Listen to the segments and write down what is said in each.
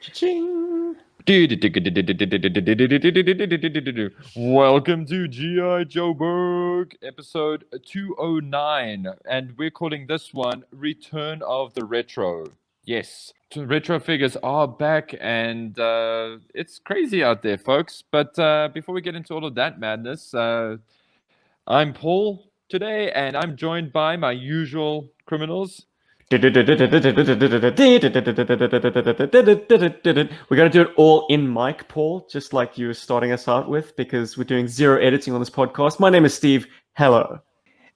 Cha-ching. Welcome to GI Joburg, episode 209, and we're calling this one Return of the Retro. Yes, retro figures are back, and it's crazy out there, folks. But before we get into all of that madness, I'm Paul today, and I'm joined by my usual criminals. We're gonna do it all in mic, Paul, just like you were starting us out with, because we're doing zero editing on this podcast. My name is Steve. Hello.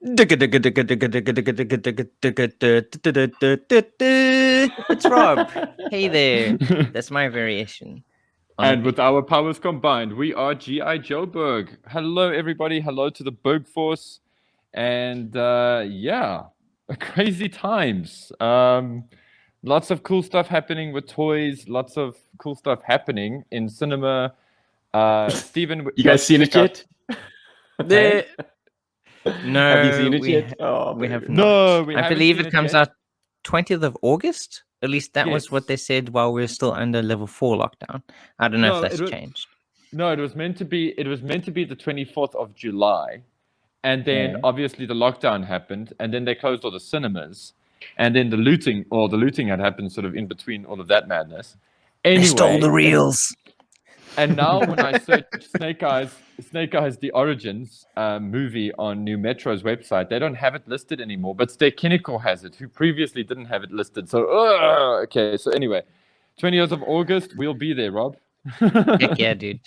It's Rob. Hey there. That's my variation. And with our powers combined, we are GI Joburg. Hello, everybody. Hello to the Berg Force. And yeah, crazy times. Lots of cool stuff happening with toys. Lots of cool stuff happening in cinema. Stephen, You guys seen it yet? No, Have you seen it yet? We have not. No, we I haven't believe seen it comes yet. out 20th of August. At least that was what they said while we were still under level 4 lockdown. I don't know if that's changed. No, it was meant to be the 24th of July. And then obviously the lockdown happened, and then they closed all the cinemas, and then the looting had happened sort of in between all of that madness. Anyway, They stole the reels. And now when I search Snake Eyes The Origins movie on New Metro's website, they don't have it listed anymore, but Stay Clinical has it, who previously didn't have it listed. So, okay. So anyway, 20th of August, we'll be there, Rob. Heck yeah, dude.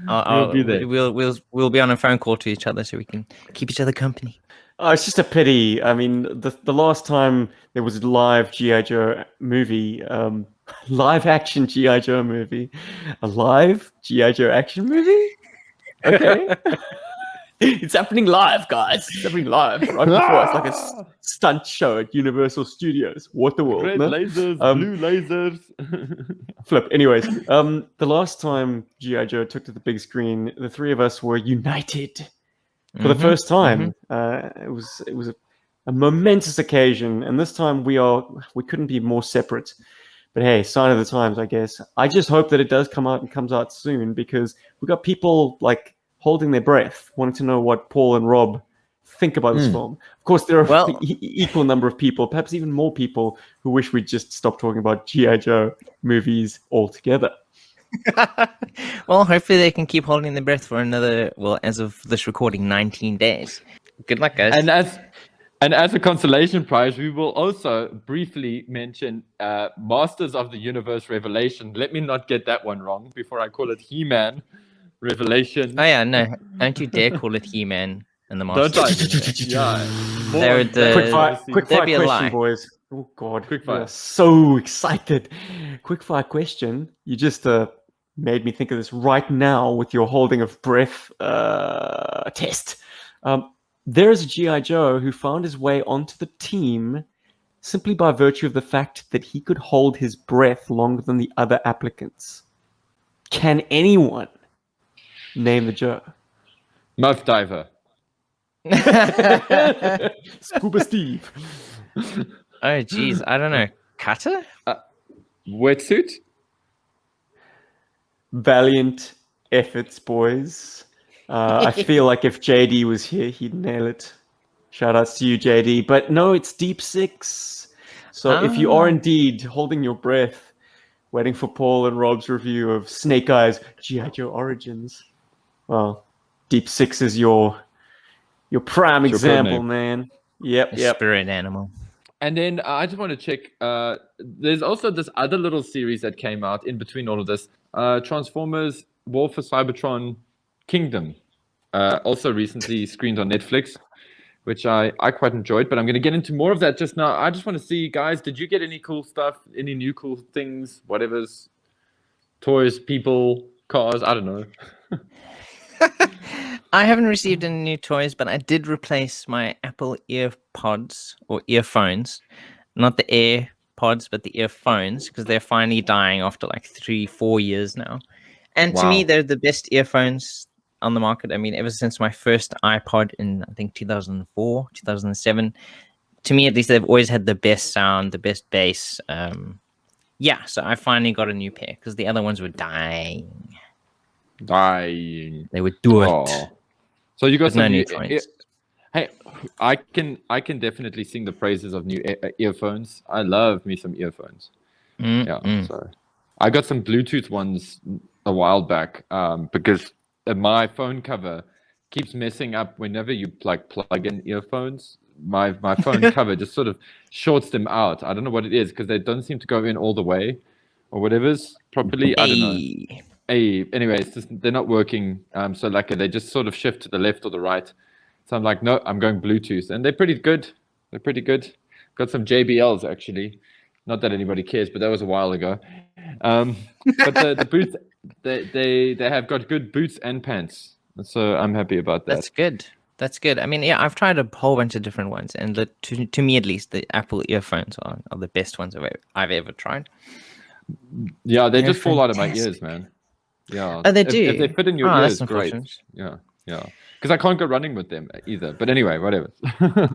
We'll be there. We'll be on a phone call to each other so we can keep each other company. Oh, it's just a pity. I mean, the last time there was a live GI Joe movie, live action GI Joe movie, a live GI Joe action movie. Okay, it's happening live, guys. It's happening live right before. It's like a stunt show at Universal Studios. What the world? Red No? lasers, blue lasers. Flip. Anyways, the last time GI Joe took to the big screen, the three of us were united for the first time. It was a momentous occasion, and this time we couldn't be more separate. But hey, sign of the times, I guess. I just hope that it does come out and comes out soon, because we got people like holding their breath, wanting to know what Paul and Rob think about this film. Of course, there are equal number of people, perhaps even more people, who wish we'd just stop talking about GI Joe movies altogether. Well, hopefully they can keep holding their breath for another, well, as of this recording, 19 days. Good luck, guys. And as a consolation prize, we will also briefly mention Masters of the Universe Revelation. Let me not get that one wrong before I call it He-Man Revelation. Oh yeah, no, don't you dare call it He-Man and the Masters. Don't I? Quick fire question, boys. Oh God, quick fire. So excited. Quick fire question. You just made me think of this right now with your holding of breath test. There is a GI Joe who found his way onto the team simply by virtue of the fact that he could hold his breath longer than the other applicants. Can anyone name the Joe? Muff Diver. Scuba Steve. Oh geez, I don't know. Cutter? Wetsuit? Valiant efforts, boys. I feel like if JD was here, he'd nail it. Shout outs to you, JD. But no, it's Deep Six. So if you are indeed holding your breath, waiting for Paul and Rob's review of Snake Eyes GI Joe Origins, well, Deep Six is your prime example, man. Yep. Spirit animal. And then I just want to check. There's also this other little series that came out in between all of this. Transformers War for Cybertron Kingdom. Also recently screened on Netflix, which I quite enjoyed. But I'm going to get into more of that just now. I just want to see, guys, did you get any cool stuff? Any new cool things? Whatever's toys, people, cars? I don't know. I haven't received any new toys, but I did replace my Apple EarPods or earphones, not the AirPods, but the earphones, because they're finally dying after like 3-4 years now. And to me, they're the best earphones on the market. I mean, ever since my first iPod in, I think, 2004, 2007, to me, at least, they've always had the best sound, the best bass, Yeah, so I finally got a new pair because the other ones were dying. Dying. They would do it. Oh. So you got But some no new new toys. Hey, I can definitely sing the praises of new earphones. I love me some earphones. Yeah, so I got some Bluetooth ones a while back because my phone cover keeps messing up whenever you like plug in earphones. My phone cover just sort of shorts them out. I don't know what it is because they don't seem to go in all the way or whatever's properly. I don't know. Anyway, it's just they're not working. So like they just sort of shift to the left or the right. So I'm like, no, I'm going Bluetooth, and they're pretty good. They're pretty good. Got some JBLs actually. Not that anybody cares, but that was a while ago. But the boots, they have got good boots and pants, so I'm happy about that. That's good. That's good. I mean, yeah, I've tried a whole bunch of different ones, and to me at least, the Apple earphones are the best ones I've ever tried. Yeah, they They're just fall out of my fantastic. ears, man. Yeah. Oh, they If do. they fit in your Oh, ears, that's great. unfortunate. Yeah. Because I can't go running with them either. But anyway, whatever.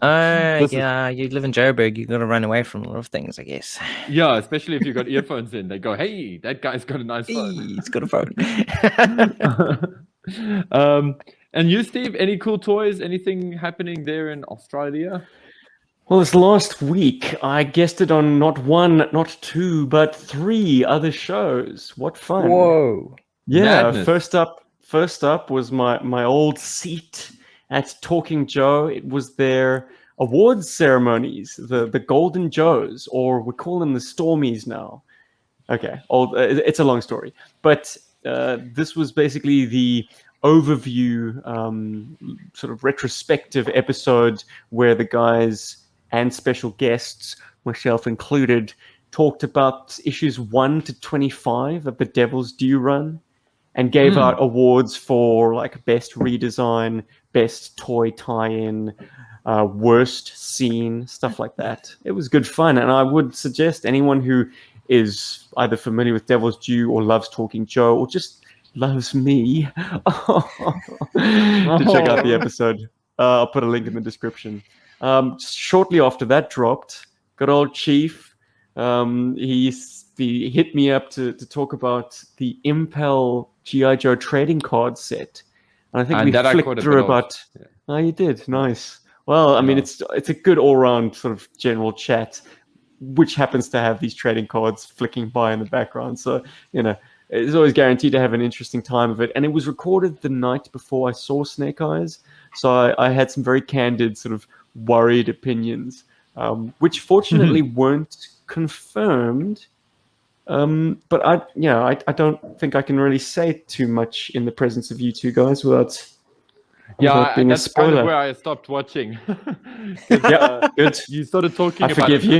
Yeah, you live in Joburg, you got to run away from a lot of things, I guess. Yeah, especially if you got earphones in, they go, "Hey, that guy's got a nice phone." He's got a phone. And you, Steve, any cool toys? Anything happening there in Australia? Well, this last week, I guessed it on not one, not two, but three other shows. What fun! Whoa. Yeah, Madness. first up was my old seat at Talking Joe. It was their awards ceremonies, the Golden Joes, or we call them the Stormies now. Okay, it's a long story, but this was basically the overview, sort of retrospective episode where the guys and special guests, myself included, talked about issues 1 to 25 of the Devil's Due run and gave out awards for like best redesign, best toy tie-in, worst scene, stuff like that. It was good fun, and I would suggest anyone who is either familiar with Devil's Due or loves Talking Joe or just loves me to check out the episode. I'll put a link in the description. Shortly after that dropped, good old Chief, he hit me up to talk about the Impel GI Joe trading card set. And I think we flicked through about... Oh, you did? Nice. Well, I mean, it's a good all-round sort of general chat, which happens to have these trading cards flicking by in the background. So, it's always guaranteed to have an interesting time of it. And it was recorded the night before I saw Snake Eyes. So I had some very candid, sort of worried opinions, which fortunately weren't confirmed. But I don't think I can really say too much in the presence of you two guys without being a spoiler. Kind of where I stopped watching. Yeah, good. You started talking I about forgive it, you.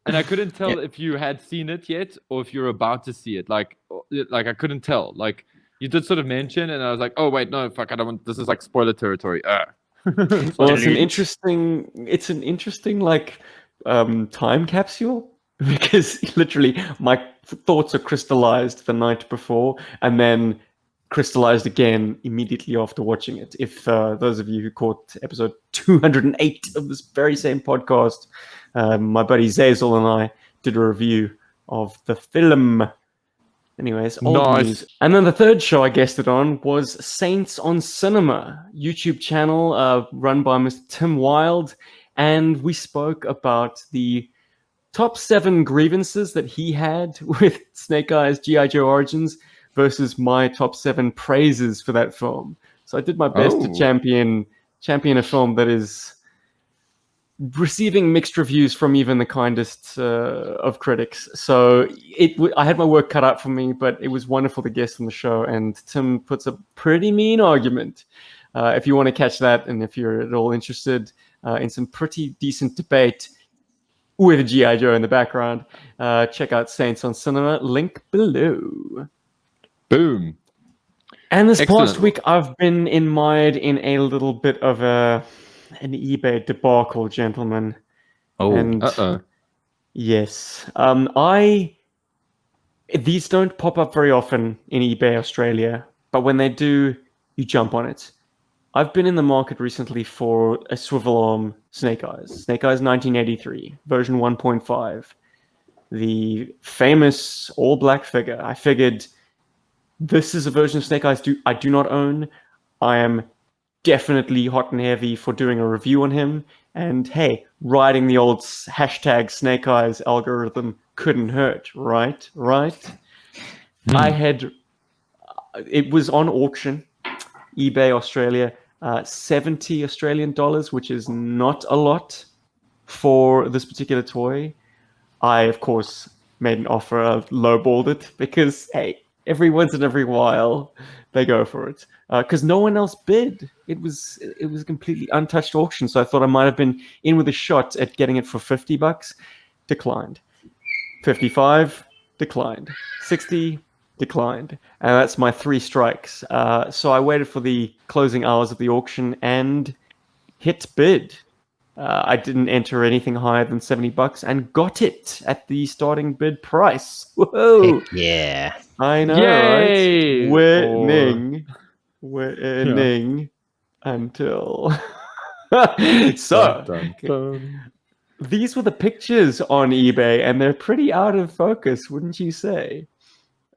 and I couldn't tell if you had seen it yet or if you're about to see it. Like I couldn't tell. Like you did sort of mention, and I was like, oh wait, no, fuck, I don't want. This is like spoiler territory. Well, it's an interesting like time capsule because literally my thoughts are crystallized the night before and then crystallized again immediately after watching it. If those of you who caught episode 208 of this very same podcast, my buddy Zazel and I did a review of the film. Anyways, old news. And then the third show I guessed it on was Saints on Cinema, YouTube channel run by Mr. Tim Wilde. And we spoke about the top 7 grievances that he had with Snake Eyes G.I. Joe Origins versus my top 7 praises for that film. So I did my best to champion a film that is receiving mixed reviews from even the kindest of critics. So I had my work cut out for me, but it was wonderful to guest on the show. And Tim puts a pretty mean argument. If you want to catch that, and if you're at all interested in some pretty decent debate with G.I. Joe in the background, check out Saints on Cinema, link below. Boom. And this past week, I've been mired in a little bit of an eBay debacle, gentlemen. Yes. These don't pop up very often in eBay Australia, but when they do, you jump on it. I've been in the market recently for a swivel arm Snake Eyes 1983, version 1.5. the famous all-black figure. I figured this is a version of Snake Eyes I do not own. I am definitely hot and heavy for doing a review on him. And hey, riding the old hashtag Snake Eyes algorithm couldn't hurt, right? It was on auction, eBay Australia, 70 Australian dollars, which is not a lot for this particular toy. I, of course, made an offer, lowballed it, because, hey, every once in every while, they go for it. Because no one else bid. It was a completely untouched auction, so I thought I might have been in with a shot at getting it for $50. Declined. 55, declined. 60, declined. And that's my 3 strikes. So I waited for the closing hours of the auction and hit bid. I didn't enter anything higher than $70 and got it at the starting bid price. Whoa! Heck yeah. I know, Yay! right? Winning until. So, Dun, dun, dun. these were the pictures on eBay, and they're pretty out of focus, wouldn't you say?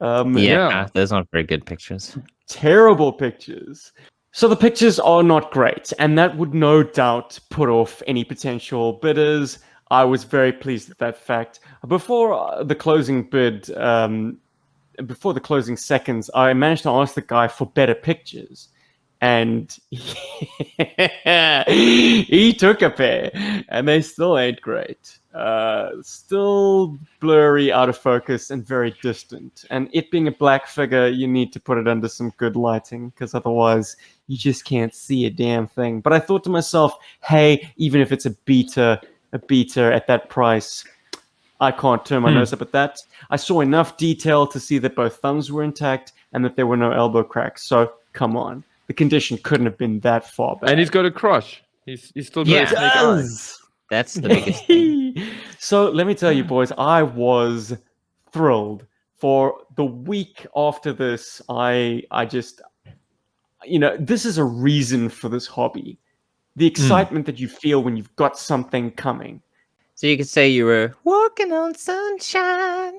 Yeah. Those aren't very good pictures. Terrible pictures. So the pictures are not great, and that would no doubt put off any potential bidders. I was very pleased with that fact. Before the closing bid, before the closing seconds, I managed to ask the guy for better pictures. And he took a pair, and they still ain't great. Still blurry, out of focus, and very distant. And it being a black figure, you need to put it under some good lighting, because otherwise you just can't see a damn thing. But I thought to myself, hey, even if it's a beta at that price, I can't turn my nose up at that. I saw enough detail to see that both thumbs were intact and that there were no elbow cracks. So come on. The condition couldn't have been that far back. And he's got a crush. He's still got a snake eye. That's the biggest thing. So let me tell you, boys, I was thrilled. For the week after this, I just, this is a reason for this hobby. The excitement that you feel when you've got something coming. So you could say you were walking on sunshine.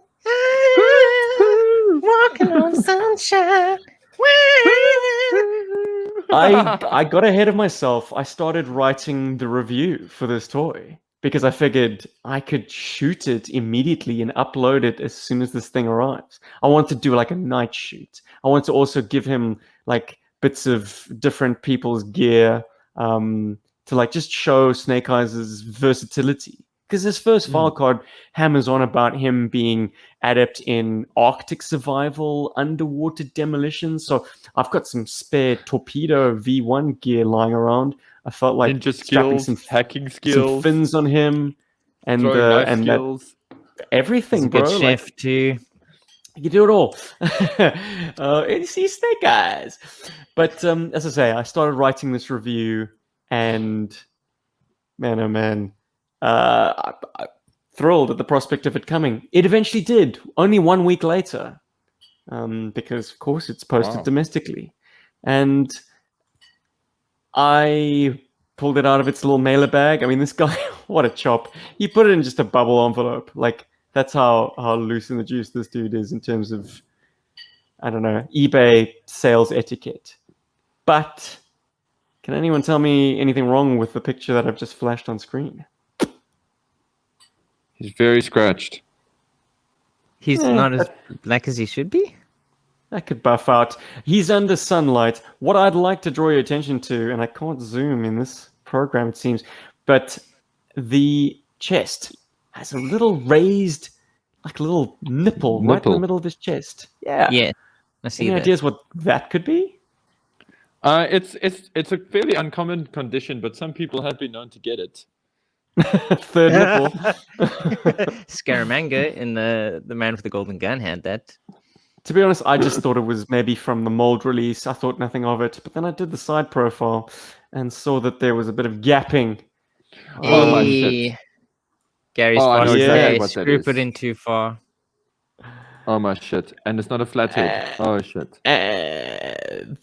Walking on sunshine. I got ahead of myself. I started writing the review for this toy because I figured I could shoot it immediately and upload it as soon as this thing arrives. I want to do like a night shoot. I want to also give him like bits of different people's gear to like just show Snake Eyes' versatility. Because his first file card hammers on about him being adept in Arctic survival, underwater demolition. So I've got some spare torpedo V1 gear lying around. I felt like ninja strapping skills, hacking skills, some fins on him, and skills. Everything, He's a bro. good chef too. You do it all. He's Snake Eyes. But as I say, I started writing this review, and man, oh man. I'm thrilled at the prospect of it coming. It eventually did, only 1 week later, because of course it's posted domestically. And I pulled it out of its little mailer bag. I mean, this guy, what a chop. He put it in just a bubble envelope. Like, that's how loose in the juice this dude is in terms of, I don't know, eBay sales etiquette. But can anyone tell me anything wrong with the picture that I've just flashed on screen? He's very scratched. He's not as black as he should be. That could buff out. He's under sunlight. What I'd like to draw your attention to, and I can't zoom in this program, it seems, but the chest has a little raised, like a little nipple right in the middle of his chest. Yeah. Yeah, I see Any that. ideas what that could be? It's a fairly uncommon condition, but some people have been known to get it. Third nipple. Scaramanga in the Man with the Golden Gun had that. To be honest, I just thought it was maybe from the mold release. I thought nothing of it. But then I did the side profile and saw that there was a bit of gapping. Oh, my shit. Gary's I know exactly what that screw is. put in too far. Oh my shit. And it's not a flat head. Oh shit.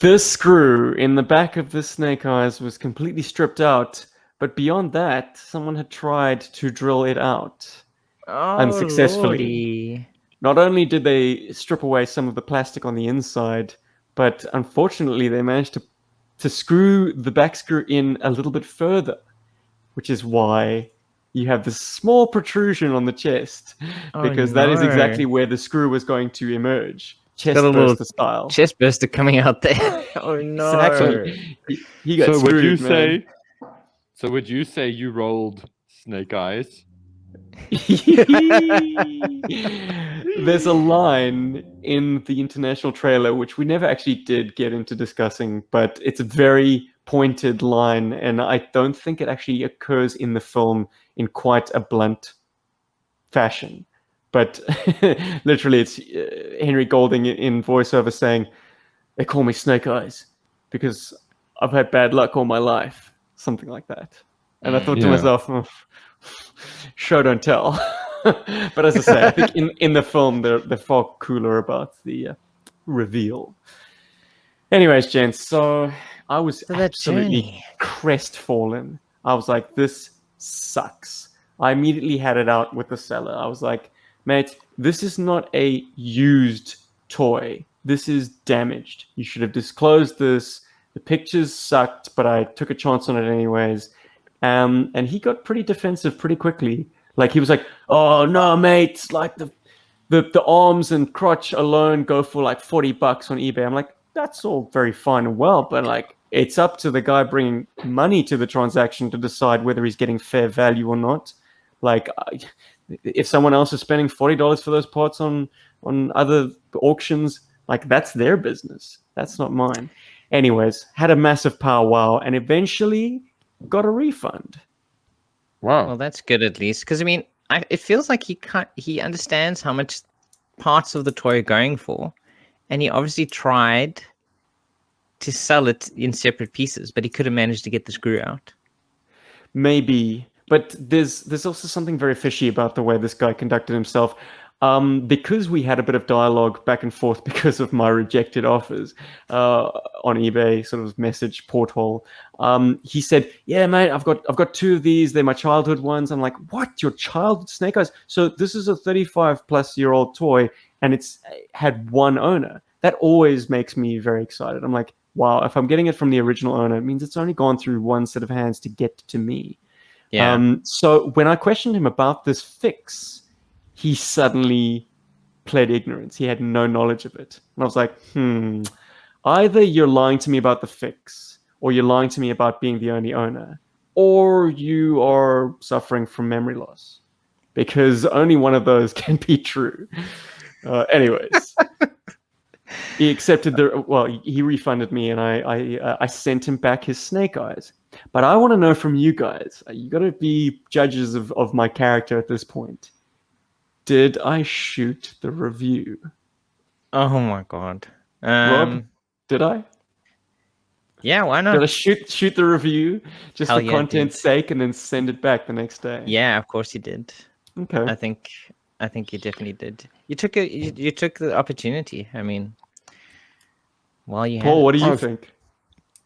This screw in the back of the Snake Eyes was completely stripped out. But beyond that, someone had tried to drill it out. Oh, unsuccessfully. lordy. Not only did they strip away some of the plastic on the inside, but unfortunately they managed to screw the back screw in a little bit further, which is why you have this small protrusion on the chest, Oh, because that is no. exactly where the screw was going to emerge, chest Got a little burster style. chest burster coming out there. Oh no. Exactly. He got So would you screwed, man. say? So would you say you rolled snake eyes? There's a line in the international trailer which we never actually did get into discussing, but it's a very pointed line, and I don't think it actually occurs in the film in quite a blunt fashion. But literally, it's Henry Golding in voiceover saying, "They call me Snake Eyes because I've had bad luck all my life," something like that. And I thought to Yeah. myself, oh, show don't tell. But as I say, I think in the film they're far cooler about the reveal. Anyways, gents, so I was So that absolutely journey. crestfallen. I was like, this sucks. I immediately had it out with the seller. I was like, mate, this is not a used toy. This is damaged. You should have disclosed this. The pictures sucked, but I took a chance on it anyways. And he got pretty defensive pretty quickly. Like he was like, "Oh no, mate! Like the arms and crotch alone go for like $40 on eBay." I'm like, that's all very fine and well, but like it's up to the guy bringing money to the transaction to decide whether he's getting fair value or not. Like, if someone else is spending $40 for those parts on other auctions, like that's their business. That's not mine. Anyways, had a massive powwow and eventually got a refund. Wow. Well, that's good at least, because I mean, it feels like he understands how much parts of the toy are going for, and he obviously tried to sell it in separate pieces, but he could have managed to get the screw out. Maybe, but there's also something very fishy about the way this guy conducted himself. Because we had a bit of dialogue back and forth because of my rejected offers on eBay, sort of message porthole. He said, "Yeah, mate, I've got two of these. They're my childhood ones." I'm like, "What? Your childhood Snake Eyes?" So this is a 35-plus-year-old toy, and it's had one owner. That always makes me very excited. I'm like, wow, if I'm getting it from the original owner, it means it's only gone through one set of hands to get to me. Yeah. So when I questioned him about this fix, he suddenly pled ignorance. He had no knowledge of it. And I was like, either you're lying to me about the fix, or you're lying to me about being the only owner, or you are suffering from memory loss. Because only one of those can be true. Anyways. He accepted he refunded me, and I sent him back his Snake Eyes. But I want to know from you guys, you got to be judges of my character at this point. Did I shoot the review? Oh my god. Rob, did I? Yeah, why not? Did I shoot the review just Hell for yeah, content's sake and then send it back the next day? Yeah, of course you did. Okay. I think you definitely did. You took you took the opportunity. I mean, while you had Paul, it. what do you think?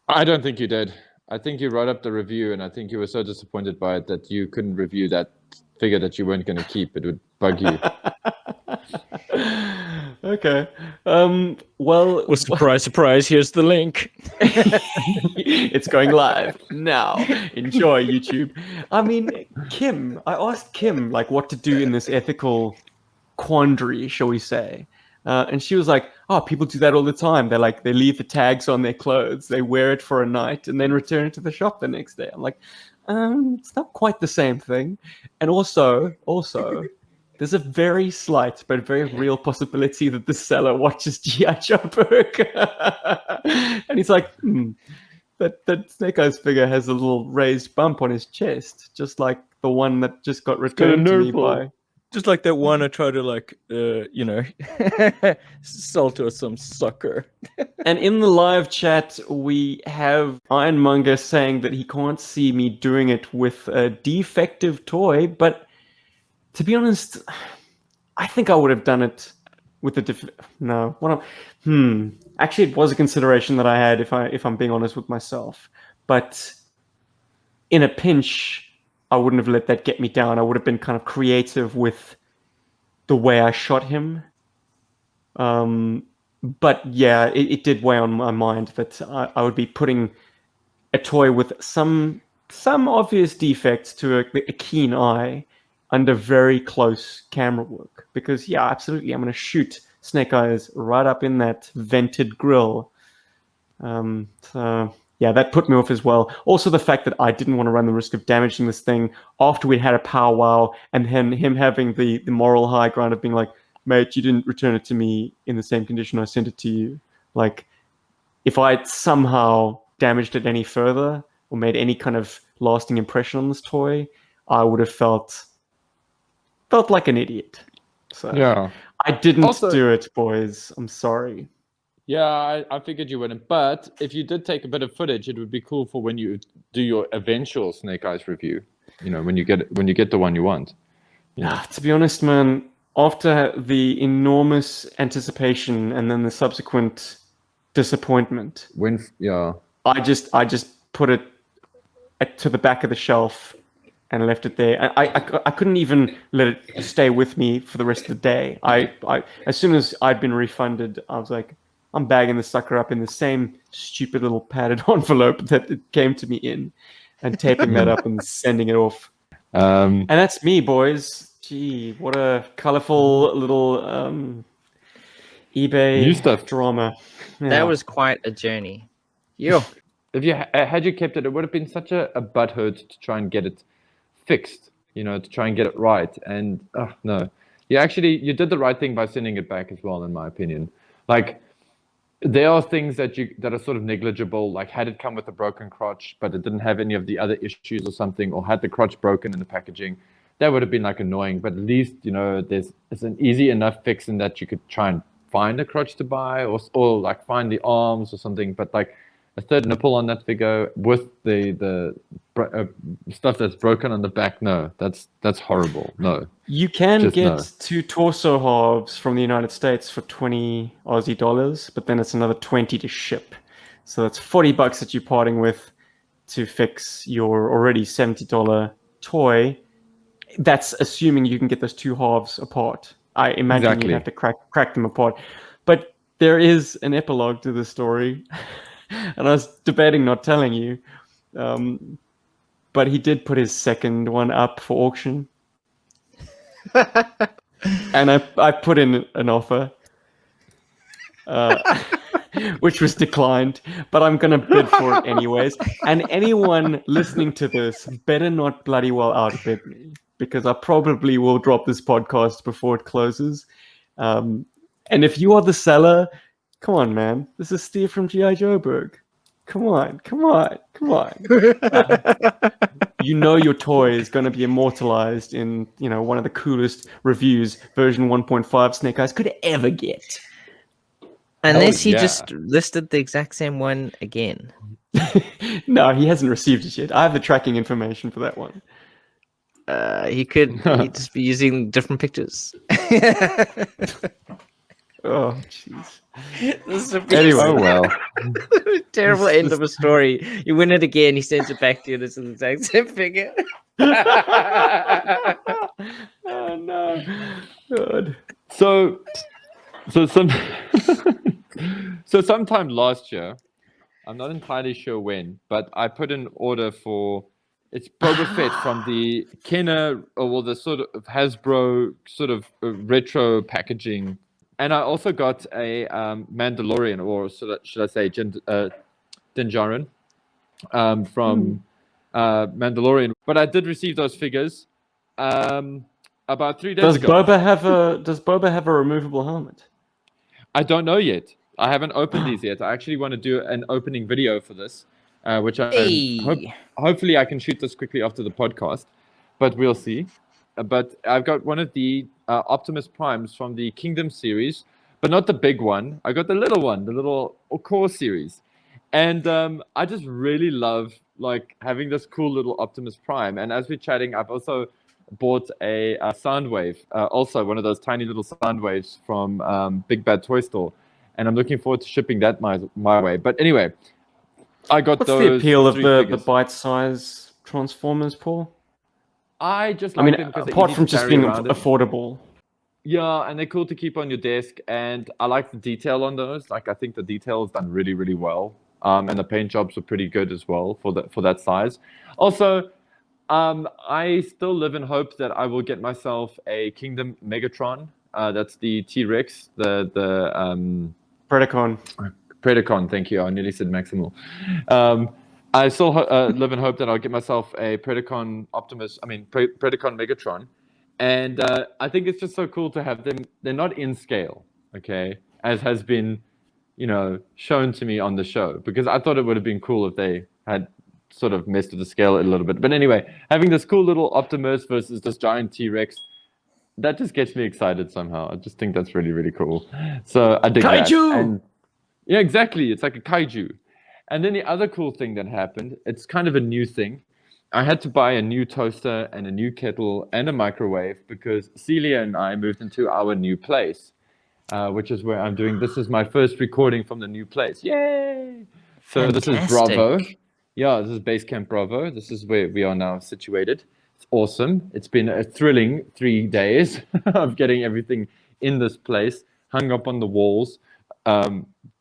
I don't think you did. I think you wrote up the review, and I think you were so disappointed by it that you couldn't review that figure that you weren't going to keep. It would bug you. Okay. Well, surprise, surprise! Here's the link. It's going live now. Enjoy, YouTube. I mean, I asked Kim like what to do in this ethical quandary, shall we say? And she was like, "Oh, people do that all the time. They leave the tags on their clothes, they wear it for a night, and then return it to the shop the next day." I'm like, it's not quite the same thing. And also, there's a very slight but very real possibility that the seller watches GI Joburg. And he's like, that Snake Eyes figure has a little raised bump on his chest, just like the one that just got returned to me by... Just like that one I tried to sell to some sucker. And in the live chat, we have Ironmonger saying that he can't see me doing it with a defective toy, but to be honest, I think I would have done it with actually, it was a consideration that I had, if I'm being honest with myself. But in a pinch, I wouldn't have let that get me down. I would have been kind of creative with the way I shot him. But yeah, it did weigh on my mind that I would be putting a toy with some obvious defects to a keen eye under very close camera work. Because yeah, absolutely, I'm going to shoot Snake Eyes right up in that vented grill. So yeah, that put me off as well. Also, the fact that I didn't want to run the risk of damaging this thing after we'd had a powwow, and then him having the moral high ground of being like, mate, you didn't return it to me in the same condition I sent it to you. Like, if I had somehow damaged it any further or made any kind of lasting impression on this toy, I would have felt like an idiot. So Yeah. I didn't Also- do it, boys. I'm sorry. Yeah, I figured you wouldn't. But if you did take a bit of footage, it would be cool for when you do your eventual Snake Eyes review. You know, when you get the one you want. To be honest, man, after the enormous anticipation and then the subsequent disappointment, I just put it to the back of the shelf and left it there. I couldn't even let it stay with me for the rest of the day. I as soon as I'd been refunded, I was like, I'm bagging the sucker up in the same stupid little padded envelope that it came to me in, and taping that up and sending it off. And that's me, boys. Gee, what a colorful little eBay New stuff. drama. Yeah. That was quite a journey. Yo. If you had you kept it, it would have been such a butthurt to try and get it fixed, you know, to try and get it right. And no, you did the right thing by sending it back as well, in my opinion. Like, there are things that are sort of negligible, like had it come with a broken crotch, but it didn't have any of the other issues or something, or had the crotch broken in the packaging, that would have been like annoying. But at least, you know, it's an easy enough fix in that you could try and find a crotch to buy, or like find the arms or something. But like a third nipple on that figure with the stuff that's broken on the back, no, that's horrible. No. You can Just get no. 2 torso halves from the United States for 20 Aussie dollars, but then it's another 20 to ship. So that's $40 that you're parting with to fix your already $70 toy. That's assuming you can get those 2 halves apart. I imagine Exactly. you'd have to crack them apart. But there is an epilogue to this story, and I was debating not telling you. But he did put his second one up for auction. And I put in an offer, which was declined, but I'm going to bid for it anyways. And anyone listening to this better not bloody well outbid me, because I probably will drop this podcast before it closes. And if you are the seller, come on, man. This is Steve from GI Joburg. Come on. You know your toy is going to be immortalized in, you know, one of the coolest reviews version 1.5 Snake Eyes could ever get. Unless he yeah. just listed the exact same one again. No, he hasn't received it yet. I have the tracking information for that one. He'd just be using different pictures. Oh, jeez. This is Anyway. Oh well. terrible end of a story. You win it again, he sends it back to you, and it's the exact same figure. Oh, no. God. So sometime last year, I'm not entirely sure when, but I put an order for it's Boba Fett from the Canon, or the sort of Hasbro sort of retro packaging, and I also got a Mandalorian, or should I say Din Djarin, from Mandalorian. But I did receive those figures about 3 days ago. Does Boba have a removable helmet? I don't know yet. I haven't opened these yet. I actually want to do an opening video for this, which hopefully I can shoot this quickly after the podcast, but we'll see. But I've got one of the Optimus Primes from the Kingdom series, but not the big one. I got the little one, the little core series. And I just really love like having this cool little Optimus Prime. And as we're chatting, I've also bought a Soundwave, also one of those tiny little Soundwaves from Big Bad Toy Store. And I'm looking forward to shipping that my way. But anyway, I got What's those. the appeal of the figures. bite-size Transformers, Paul? I just I like mean, them because they're apart easy from to just carry being around. affordable. Yeah, and they're cool to keep on your desk, and I like the detail on those. Like, I think the detail is done really, really well, and the paint jobs are pretty good as well for that size. Also, I still live in hope that I will get myself a Kingdom Megatron. That's the T-Rex, the Predacon. Predacon. Thank you. I nearly said Maximal. I still live in hope that I'll get myself a Predacon Predacon Megatron. And I think it's just so cool to have them. They're not in scale, okay, as has been, shown to me on the show, because I thought it would have been cool if they had sort of messed with the scale a little bit. But anyway, having this cool little Optimus versus this giant T-Rex, that just gets me excited somehow. I just think that's really, really cool. So I dig that. And yeah, exactly. It's like a kaiju. And then the other cool thing that happened, it's kind of a new thing. I had to buy a new toaster and a new kettle and a microwave because Celia and I moved into our new place, which is where I'm doing. This is my first recording from the new place. Yay! So this is Bravo. Yeah, this is Base Camp Bravo. This is where we are now situated. It's awesome. It's been a thrilling 3 days of getting everything in this place, hung up on the walls,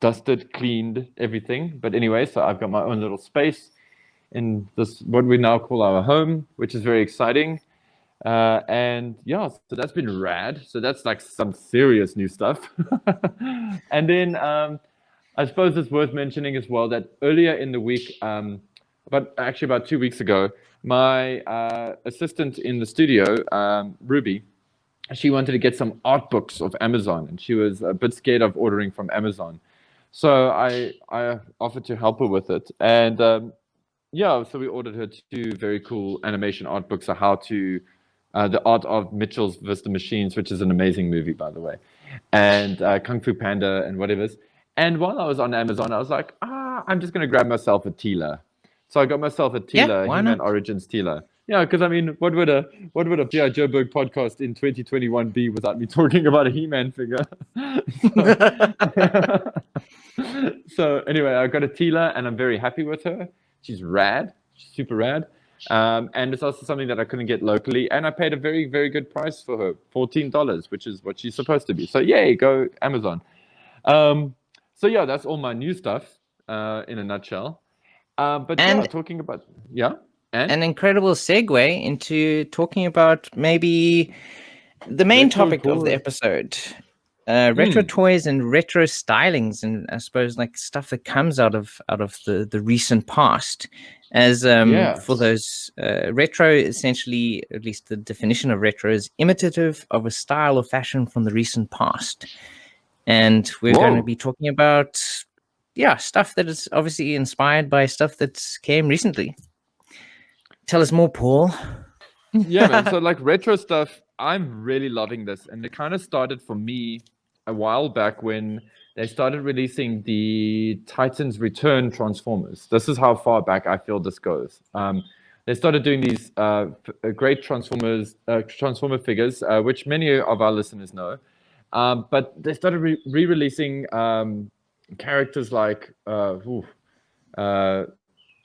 dusted, cleaned, everything. But anyway, so I've got my own little space in this, what we now call our home, which is very exciting. And yeah, so that's been rad. So that's like some serious new stuff. And then I suppose it's worth mentioning as well that earlier in the week, about 2 weeks ago, my assistant in the studio, Ruby, she wanted to get some art books of Amazon, and she was a bit scared of ordering from Amazon. So I offered to help her with it. And yeah, so we ordered her 2 very cool animation art books of how to, The Art of Mitchell's vs. the Machines, which is an amazing movie, by the way, and Kung Fu Panda and whatever. And while I was on Amazon, I was like, I'm just going to grab myself a Tila. So I got myself a Tila, He-Man Origins Tila. Yeah, because I mean, what would a GI Joburg podcast in 2021 be without me talking about a He-Man figure? So anyway, I got a Tila, and I'm very happy with her. She's rad. She's super rad. And it's also something that I couldn't get locally. And I paid a very, very good price for her, $14, which is what she's supposed to be. So yay, go Amazon. So yeah, that's all my new stuff in a nutshell. But yeah, talking about, an incredible segue into talking about maybe the main topic of the episode. Retro toys and retro stylings, and I suppose like stuff that comes out of the recent past. As for those retro, essentially, at least the definition of retro is imitative of a style or fashion from the recent past. And we're going to be talking about stuff that is obviously inspired by stuff that came recently. Tell us more, Paul. Yeah, man. So like retro stuff, I'm really loving this, and it kind of started for me a while back when they started releasing the Titans Return Transformers. This is how far back I feel this goes. They started doing these great Transformer figures, which many of our listeners know. But they started re-releasing characters like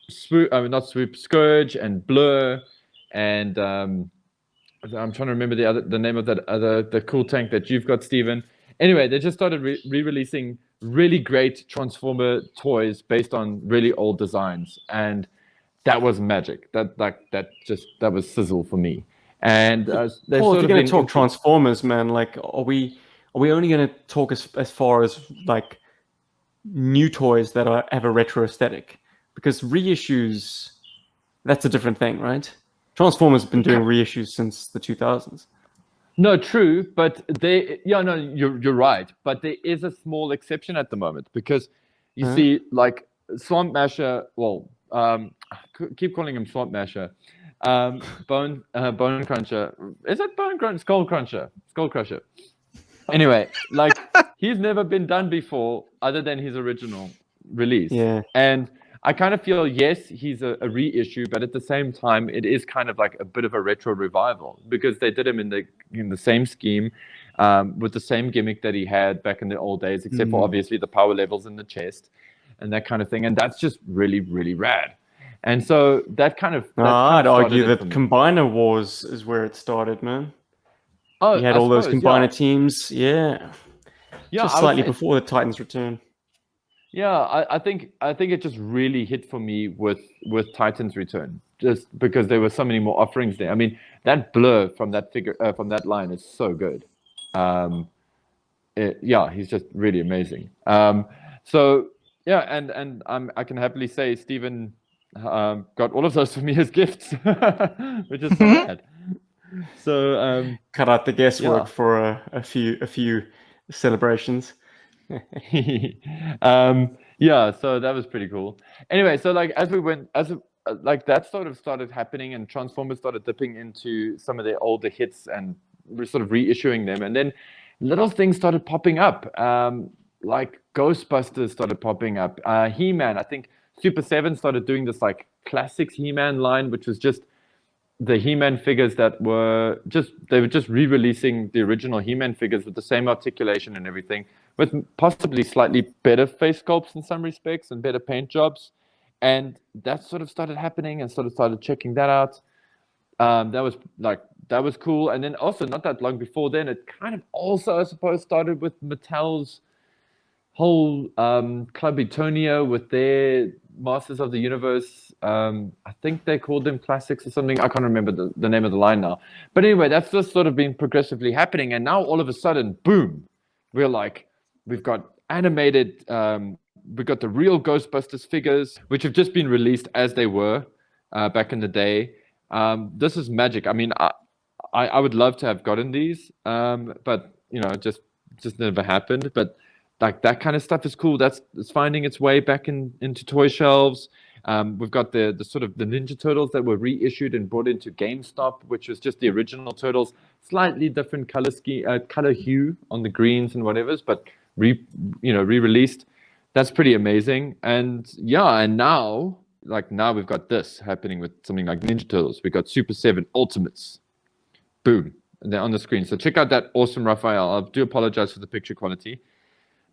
Scourge and Blur, and I'm trying to remember the name of the cool tank that you've got, Steven. Anyway, they just started re-releasing really great Transformer toys based on really old designs, and that was magic. That was sizzle for me. And Paul, if you're going to talk Transformers, man, like are we only going to talk as far as like new toys that have a retro aesthetic? Because reissues, that's a different thing, right? Transformers have been doing reissues since the 2000s. No, true, but you're right. But there is a small exception at the moment, because you see, like Swamp Masher. Well, keep calling him Swamp Masher. Bone Cruncher. Is it Bone Cruncher? Skull Cruncher. Skull Crusher. Anyway, like he's never been done before, other than his original release. Yeah. And I kind of feel, yes, he's a reissue, but at the same time, it is kind of like a bit of a retro revival, because they did him in the same scheme, with the same gimmick that he had back in the old days, except for obviously the power levels in the chest and that kind of thing. And that's just really, really rad. And so that kind of I'd argue started it that for me. Combiner Wars is where it started, man. Oh, You had I all those suppose, Combiner teams, yeah, just I would slightly say, before the Titans return. yeah, I think it just really hit for me with Titan's Return, just because there were so many more offerings there. I mean, that blur from that figure from that line is so good. Yeah, he's just really amazing. So yeah, and I can happily say Stephen got all of those for me as gifts, which is not bad. So Cut out the guesswork yeah. for a few celebrations. Yeah, so that was pretty cool. Anyway, so like as we went, like that sort of started happening, and Transformers started dipping into some of their older hits and sort of reissuing them, and then little things started popping up. Like Ghostbusters started popping up. He-Man, I think Super 7 started doing this like classics He-Man line, which was just the He-Man figures that were just re-releasing the original He-Man figures with the same articulation and everything, with possibly slightly better face sculpts in some respects and better paint jobs. And that sort of started happening, and sort of started checking that out. That was cool. And then also not that long before then, it kind of also, I suppose, started with Mattel's whole Club Eternia with their Masters of the Universe. I think they called them classics or something. I can't remember the name of the line now. But anyway, that's just sort of been progressively happening. And now all of a sudden, boom, we're like, we've got animated, we've got the real Ghostbusters figures, which have just been released as they were back in the day. This is magic. I mean, I would love to have gotten these, but you know, just never happened. But like that kind of stuff is cool. It's finding its way back into toy shelves. We've got the sort of the Ninja Turtles that were reissued and brought into GameStop, which was just the original Turtles, slightly different color hue on the greens and whatever's, but re-released. That's pretty amazing. And yeah, and now we've got this happening with something like Ninja Turtles. We've got Super 7 Ultimates. Boom. And they're on the screen. So check out that awesome Raphael. I do apologize for the picture quality.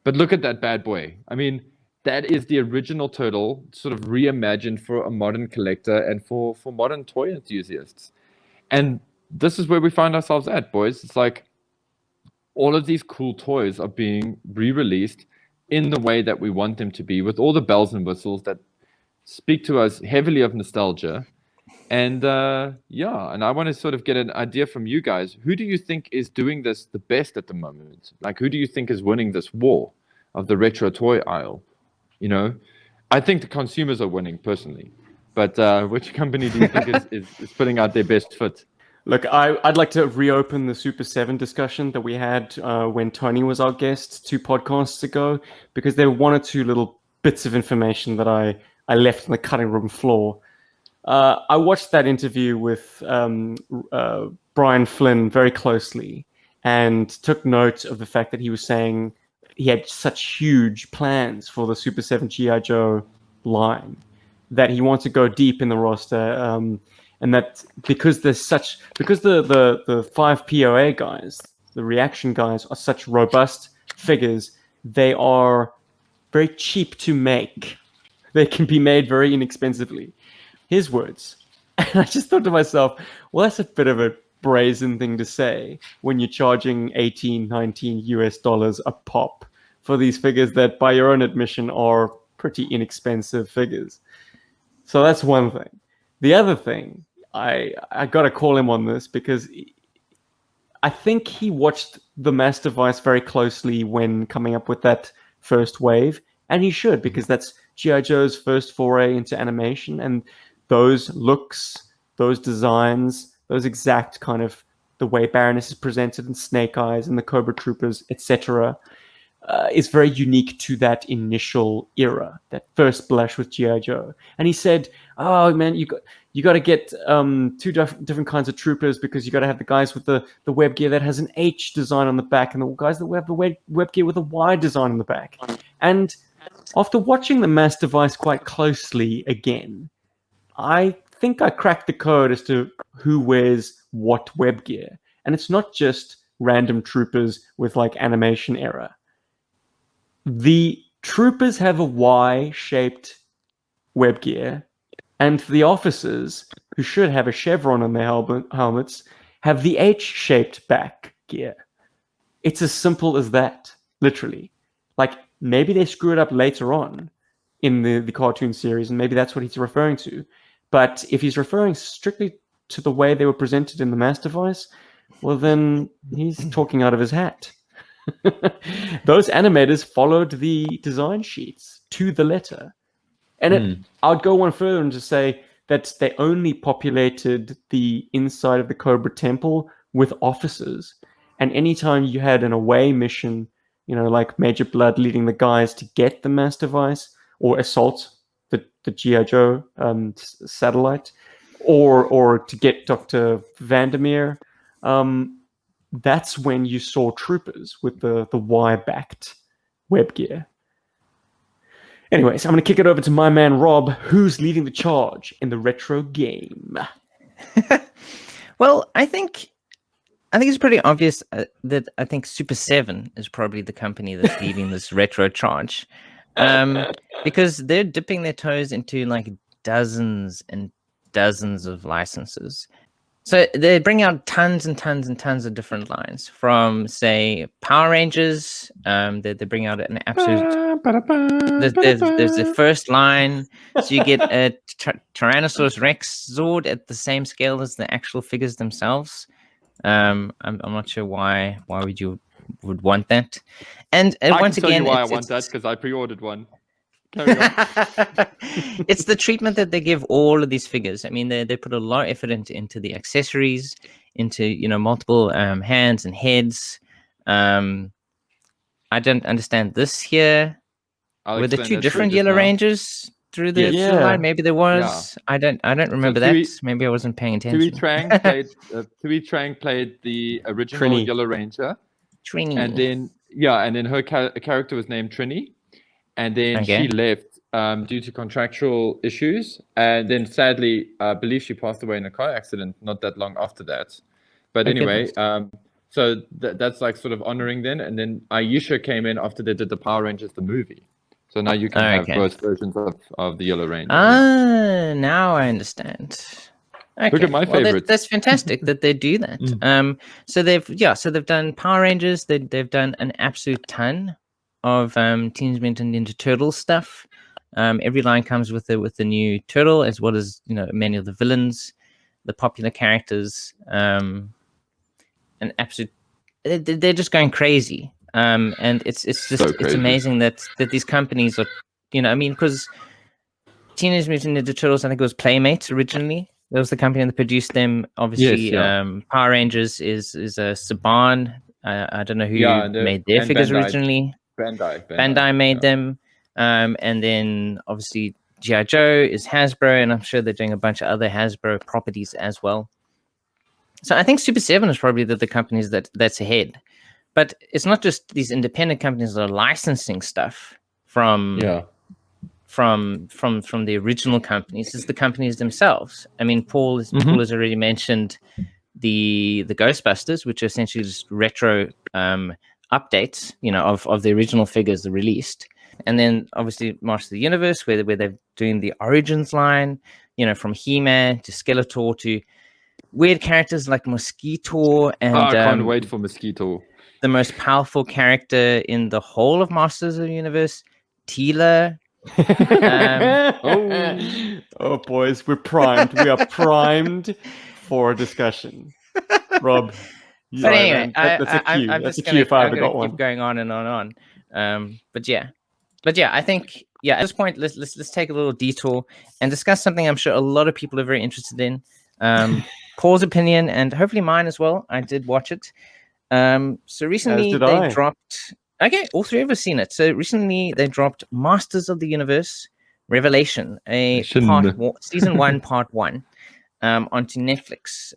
But look at that bad boy. I mean, that is the original turtle, sort of reimagined for a modern collector and for modern toy enthusiasts. And this is where we find ourselves at, boys. It's like all of these cool toys are being re-released in the way that we want them to be, with all the bells and whistles that speak to us heavily of nostalgia. And yeah, and I want to sort of get an idea from you guys. Who do you think is doing this the best at the moment? Like, who do you think is winning this war of the retro toy aisle? You know, I think the consumers are winning personally. But which company do you think is putting out their best fit? Look, I'd like to reopen the Super 7 discussion that we had when Tony was our guest 2 podcasts ago, because there were one or two little bits of information that I left on the cutting room floor. I watched that interview with Brian Flynn very closely and took note of the fact that he was saying he had such huge plans for the Super 7 GI Joe line that he wants to go deep in the roster, and that because the 5 POA guys, the reaction guys, are such robust figures, they are very cheap to make. They can be made very inexpensively. His words. And I just thought to myself, well, that's a bit of a brazen thing to say when you're charging 18, 19 US dollars a pop for these figures that, by your own admission, are pretty inexpensive figures. So that's one thing. The other thing, I got to call him on this because I think he watched the Mass Device very closely when coming up with that first wave, and he should, because that's G.I. Joe's first foray into animation, and those looks, those designs, those exact kind of the way Baroness is presented and Snake Eyes and the Cobra Troopers, etc., is very unique to that initial era, that first blush with G.I. Joe. And he said, "Oh man, you got to get 2 different kinds of troopers, because you got to have the guys with the web gear that has an H design on the back, and the guys that have the web gear with a Y design on the back." And after watching the Mass Device quite closely again, I think I cracked the code as to who wears what web gear. And it's not just random troopers with like animation error. The troopers have a Y-shaped web gear And the officers, who should have a chevron on their helmets, have the H-shaped back gear. It's as simple as that, literally. Like, maybe they screw it up later on in the cartoon series, and maybe that's what he's referring to. But if he's referring strictly to the way they were presented in the Master Vice, well, then he's talking out of his hat. Those animators followed the design sheets to the letter. And I would go one further and just say that they only populated the inside of the Cobra Temple with officers. And anytime you had an away mission, like Major Blood leading the guys to get the Master Vice or assault the GI Joe satellite, or to get Dr. Vandermeer, that's when you saw troopers with the Y-backed web gear. Anyways, I'm going to kick it over to my man Rob, who's leading the charge in the retro game. Well, I think it's pretty obvious that I think Super 7 is probably the company that's leading this retro charge, because they're dipping their toes into like dozens and dozens of licenses. So they bring out tons and tons and tons of different lines from, say, Power Rangers. They bring out an absolute. There's the first line, so you get a Tyrannosaurus Rex Zord at the same scale as the actual figures themselves. I'm not sure why would want that. And once can tell again, you why I want that, because I pre-ordered one. Carry on. It's the treatment that they give all of these figures. I mean, they put a lot of effort into the accessories, into multiple hands and heads. I don't understand this here. Were there two different Yellow Rangers through the line? Maybe there was. Yeah. I don't remember that. Maybe I wasn't paying attention. Tui Trang played the original Trini. Yellow Ranger. Trini. And then her character was named Trini. And then she left due to contractual issues. And then sadly, I believe she passed away in a car accident not that long after that. But anyway, so that's like sort of honoring then. And then Aisha came in after they did the Power Rangers, the movie. So now you can have both versions of the Yellow Ranger. Now I understand. Okay. Look at my favorite. That's fantastic that they do that. So they've done Power Rangers. They've done an absolute ton of Teenage Mutant Ninja Turtles stuff. Every line comes with the new turtle, as well as many of the villains, the popular characters. An absolute, they're just going crazy. And it's just it's amazing that these companies are, because Teenage Mutant Ninja Turtles, I think it was Playmates originally. That was the company that produced them. Obviously, Power Rangers is Saban. I don't know who made their figures originally. Bandai made them. And then obviously GI Joe is Hasbro, and I'm sure they're doing a bunch of other Hasbro properties as well. So I think Super 7 is probably the companies that's ahead. But it's not just these independent companies that are licensing stuff from the original companies. It's the companies themselves. I mean, Paul has already mentioned the Ghostbusters, which are essentially just retro updates, of the original figures released. And then obviously Masters of the Universe, where they're doing the Origins line, from He-Man to Skeletor to weird characters like Mosquito. And I can't wait for Mosquito. The most powerful character in the whole of Masters of the Universe, Teela. Oh, boys, we're primed. We are primed for a discussion. Rob. But anyway, that's a cue. That's a cue if I ever got one. Keep going on and on. But yeah, I think at this point, let's take a little detour and discuss something I'm sure a lot of people are very interested in. Paul's opinion and hopefully mine as well. I did watch it. So recently they dropped. Okay, all three of us seen it. So recently they dropped Masters of the Universe Revelation, season 1, part 1, onto Netflix.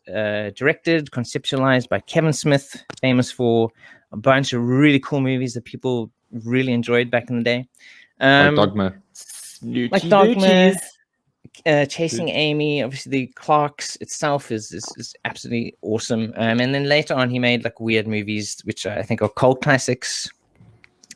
Directed, conceptualized by Kevin Smith, famous for a bunch of really cool movies that people really enjoyed back in the day. Like Dogma. Chasing Amy. Obviously, the Clarks itself is absolutely awesome. And then later on, he made like weird movies, which I think are cult classics.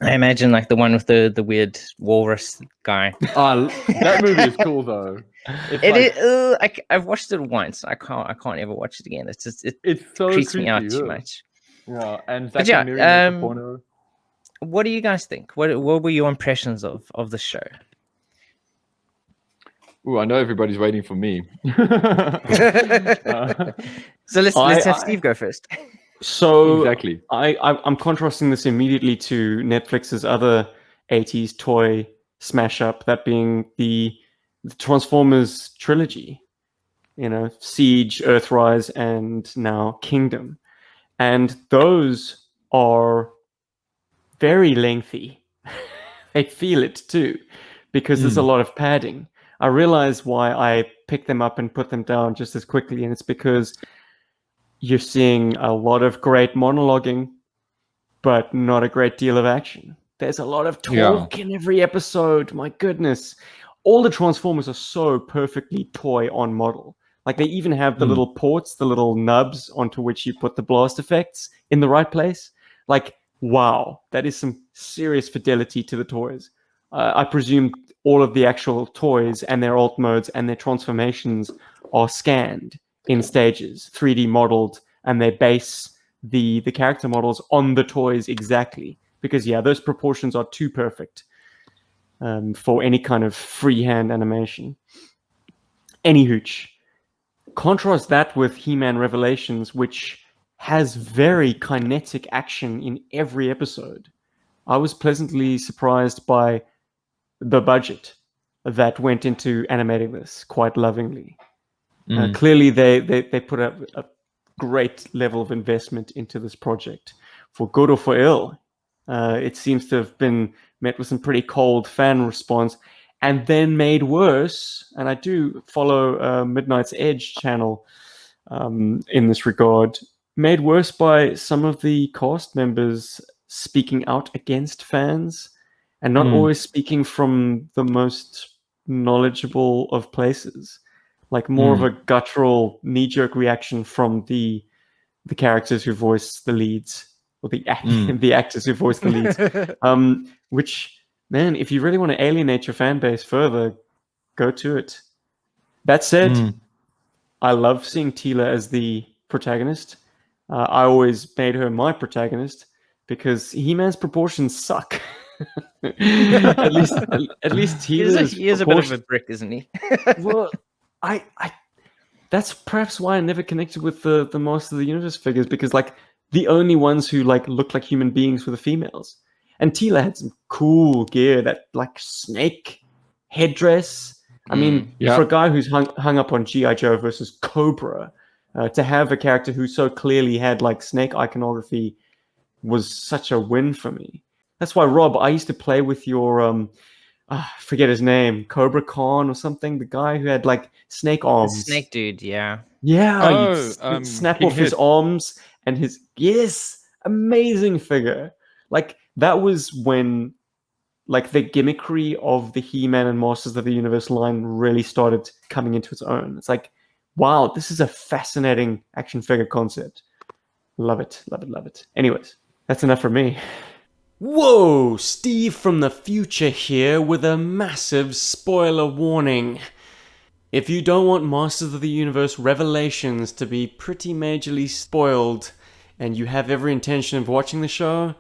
I imagine like the one with the weird walrus guy. That movie is cool though. I've watched it once. I can't ever watch it again. It's just It's so creeps me out creepy, too yeah. much. Yeah, and But Zack yeah, and Miri make a porno. what do you guys think? What were your impressions of the show? Ooh, I know everybody's waiting for me. So let's have Steve go first. So Exactly. I'm contrasting this immediately to Netflix's other 80s toy smash up, that being the Transformers trilogy. You know, Siege, Earthrise, and now Kingdom. And those are very lengthy. They feel it too, because there's a lot of padding. I realize why I pick them up and put them down just as quickly, and it's because you're seeing a lot of great monologuing, but not a great deal of action. There's a lot of talk in every episode. My goodness. All the Transformers are so perfectly toy on model. Like, they even have the little ports, the little nubs onto which you put the blast effects in the right place. Like, wow, that is some serious fidelity to the toys. I presume all of the actual toys and their alt modes and their transformations are scanned in stages, 3D modeled, and they base the character models on the toys exactly. Because, yeah, those proportions are too perfect for any kind of freehand animation. Any hooch. Contrast that with He-Man Revelations, which has very kinetic action in every episode. I was pleasantly surprised by the budget that went into animating this quite lovingly. Clearly, they put a great level of investment into this project, for good or for ill. It seems to have been met with some pretty cold fan response, and then made worse. And I do follow Midnight's Edge channel in this regard. Made worse by some of the cast members speaking out against fans, and not always speaking from the most knowledgeable of places. Like, more of a guttural, knee-jerk reaction from the characters who voice the leads, or the actors who voice the leads. Which, man, if you really want to alienate your fan base further, go to it. That said, I love seeing Tila as the protagonist. I always made her my protagonist because He-Man's proportions suck. at least Tila's he is a bit of a brick, isn't he? Well, I that's perhaps why I never connected with the Master of the Universe figures, because, like, the only ones who, like, looked like human beings were the females. And Tila had some cool gear, that, like, snake headdress. I mean, for a guy who's hung up on GI Joe versus Cobra, to have a character who so clearly had, like, snake iconography was such a win for me. That's why, Rob, I used to play with your forget his name, Cobra Khan or something, the guy who had, like, snake arms. The snake dude, yeah. Yeah, you'd snap King off his Hit. arms and his... Yes, amazing figure. Like, that was when, like, the gimmickry of the He-Man and Masters of the Universe line really started coming into its own. It's like, wow, this is a fascinating action figure concept. Love it, love it, love it. Anyways, that's enough for me. Whoa, Steve from the future here with a massive spoiler warning. If you don't want Masters of the Universe Revelations to be pretty majorly spoiled, and you have every intention of watching the show,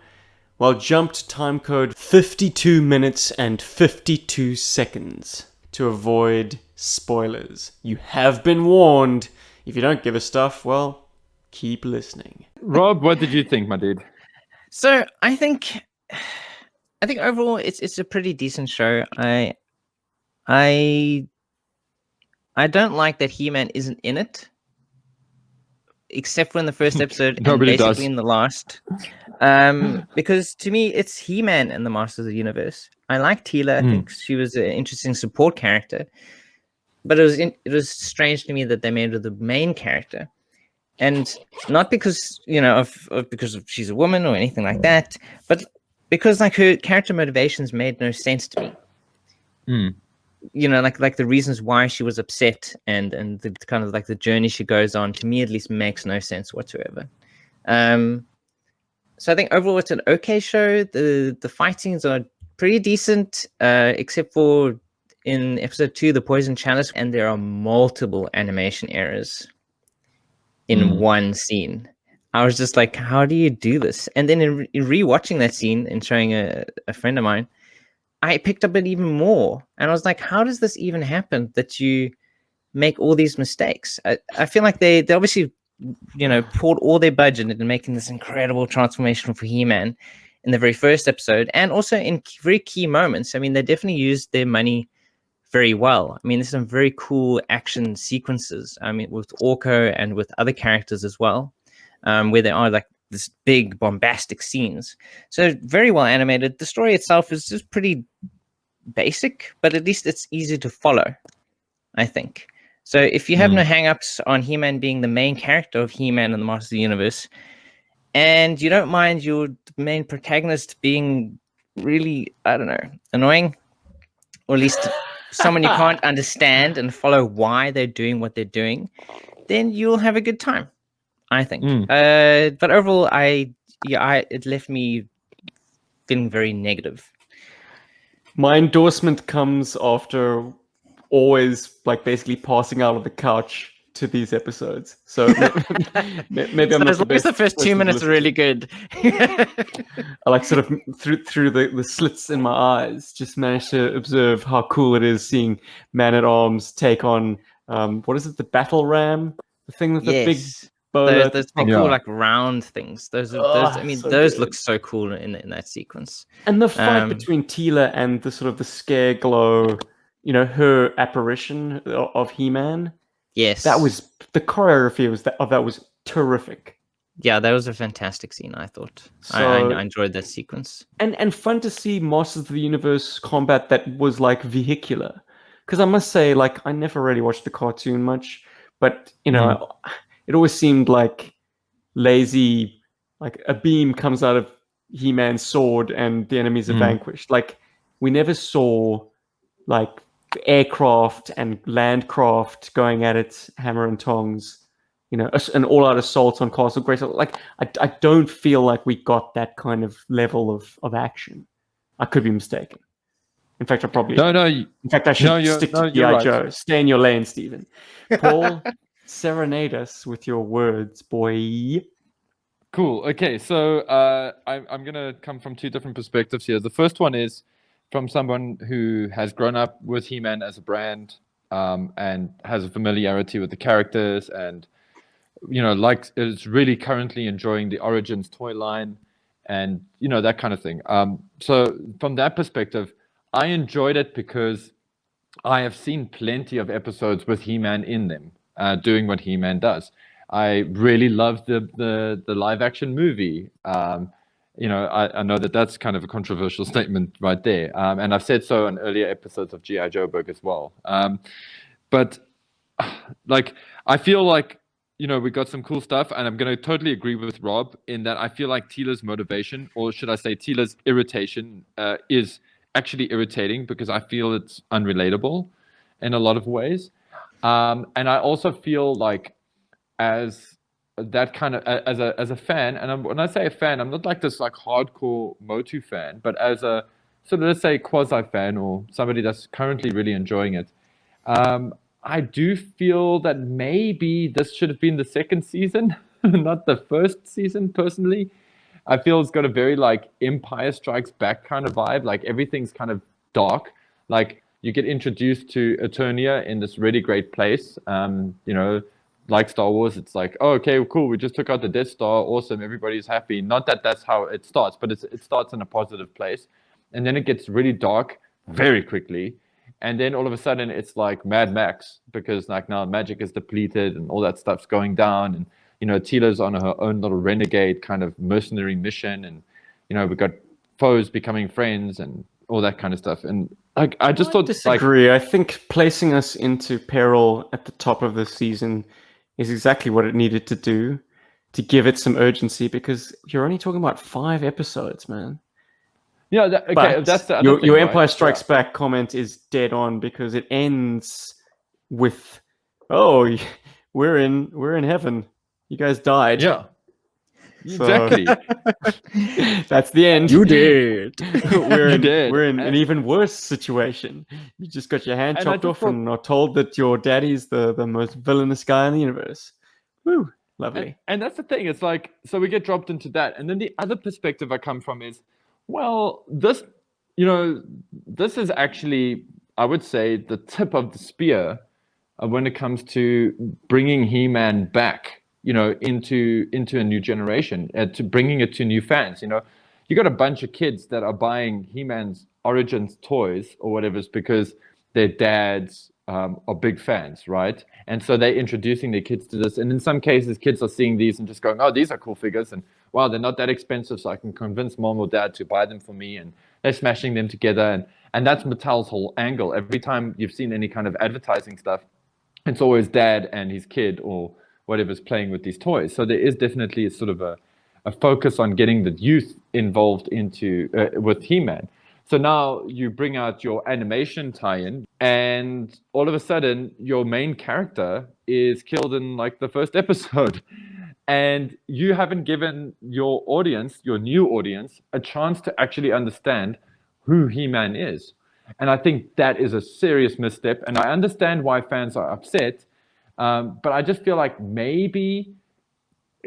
well, jump to timecode 52 minutes and 52 seconds to avoid spoilers. You have been warned. If you don't give a stuff, well, keep listening. Rob, what did you think, my dude? So I think overall it's a pretty decent show. I don't like that He-Man isn't in it, except for in the first episode and Nobody basically does. in the last. Because to me, it's He-Man and the Masters of the Universe. I like Tila. I think she was an interesting support character, but it was strange to me that they made her the main character, and not because because she's a woman or anything like that, but because, like, her character motivations made no sense to me. Like the reasons why she was upset and the kind of, like, the journey she goes on, to me at least, makes no sense whatsoever. So I think overall it's an okay show. The fightings are pretty decent, except for in episode 2, the Poison Chalice, and there are multiple animation errors in one scene. I was just like, how do you do this? And then in rewatching that scene and showing a friend of mine, I picked up it even more. And I was like, how does this even happen that you make all these mistakes? I feel like they obviously, poured all their budget into making this incredible transformation for He-Man in the very first episode, and also in very key moments. I mean, they definitely used their money very well. I mean, there's some very cool action sequences. I mean, with Orko and with other characters as well, where there are like this big bombastic scenes. So very well animated. The story itself is just pretty basic, but at least it's easy to follow, I think. So if you have no hang-ups on He-Man being the main character of He-Man and the Masters of the Universe, and you don't mind your main protagonist being really, I don't know, annoying, or at least someone you can't understand and follow why they're doing what they're doing, then you'll have a good time, I think. But overall, it left me feeling very negative. My endorsement comes after always like basically passing out of the couch to these episodes. So maybe I'm not the best. The first 2 minutes are really good. I like sort of through the slits in my eyes, just managed to observe how cool it is seeing Man-at-Arms take on what is it, the battle ram, the thing with the big bow. Those big cool like round things. Those I mean, those look so cool in that sequence. And the fight between Teela and the sort of the scare glow, her apparition of He-Man. Yes, that was the choreography of that was terrific. Yeah, that was a fantastic scene, I thought. So, I enjoyed that sequence. And fun to see Masters of the Universe combat that was like vehicular. Because I must say, like, I never really watched the cartoon much, but it always seemed like lazy, like a beam comes out of He-Man's sword and the enemies are vanquished. Like, we never saw like aircraft and landcraft going at it, hammer and tongs, an all-out assault on Castle Grayskull. Like, I don't feel like we got that kind of level of action. I could be mistaken. In fact, I probably In fact, I should stick to GI Joe. Stay in your lane, Stephen. Paul, serenade us with your words, boy. Cool. Okay, so I'm gonna come from 2 different perspectives here. The first one is from someone who has grown up with He-Man as a brand, and has a familiarity with the characters, and is really currently enjoying the Origins toy line, and that kind of thing. So from that perspective, I enjoyed it because I have seen plenty of episodes with He-Man in them, doing what He-Man does. I really love the live action movie. I know that's kind of a controversial statement right there, and I've said so in earlier episodes of GI Joburg as well. But like, I feel like we got some cool stuff, and I'm going to totally agree with Rob in that I feel like Teela's motivation, or should I say Teela's irritation, is actually irritating because I feel it's unrelatable in a lot of ways. And I also feel like as that kind of as a fan, and when I say a fan, I'm not like this like hardcore Motu fan, but as a sort of, let's say, quasi fan or somebody that's currently really enjoying it. I do feel that maybe this should have been the second season, not the first season, personally. I feel it's got a very like Empire Strikes Back kind of vibe. Like, everything's kind of dark. Like, you get introduced to Eternia in this really great place. Like Star Wars, it's like, oh, okay, cool, we just took out the Death Star, awesome, everybody's happy. Not that that's how it starts, but it starts in a positive place. And then it gets really dark very quickly. And then all of a sudden it's like Mad Max, because like now magic is depleted and all that stuff's going down. And, Teela's on her own little renegade kind of mercenary mission. And, we got foes becoming friends and all that kind of stuff. And I just thought... disagree. I think placing us into peril at the top of the season is exactly what it needed to do to give it some urgency, because you're only talking about 5 episodes, man. Yeah, that's the other thing, your Empire Strikes Back comment is dead on, because it ends with, "Oh, we're in heaven. You guys died." Yeah. Exactly. That's the end. You did. we're did. in an even worse situation. You just got your hand And I chopped just off thought- and are told that your daddy's the most villainous guy in the universe. Woo, lovely. And that's the thing. It's like, so we get dropped into that. And then the other perspective I come from is, well, this, this is actually, I would say, the tip of the spear when it comes to bringing He-Man back, into a new generation, to bringing it to new fans. You got a bunch of kids that are buying He-Man's Origins toys or whatever because their dads are big fans, right? And so they're introducing their kids to this. And in some cases, kids are seeing these and just going, oh, these are cool figures. And wow, they're not that expensive, so I can convince mom or dad to buy them for me. And they're smashing them together. And that's Mattel's whole angle. Every time you've seen any kind of advertising stuff, it's always dad and his kid or whatever's playing with these toys. So there is definitely sort of a focus on getting the youth involved into with He-Man. So now you bring out your animation tie-in, and all of a sudden your main character is killed in like the first episode. And you haven't given your audience, your new audience, a chance to actually understand who He-Man is. And I think that is a serious misstep. And I understand why fans are upset. But I just feel like maybe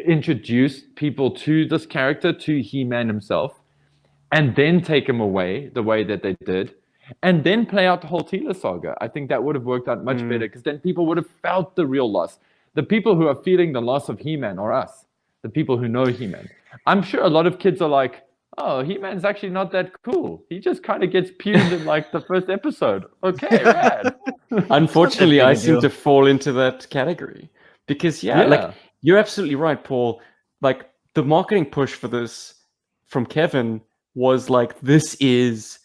introduce people to this character, to He-Man himself, and then take him away the way that they did, and then play out the whole Teela saga. I think that would have worked out much better, because then people would have felt the real loss. The people who are feeling the loss of He-Man are us, the people who know He-Man. I'm sure a lot of kids are like, oh, He-Man's actually not that cool. He just kind of gets pewed in like the first episode. Okay, rad. Unfortunately, I seem to fall into that category because, like, you're absolutely right, Paul. Like, the marketing push for this from Kevin was like, this is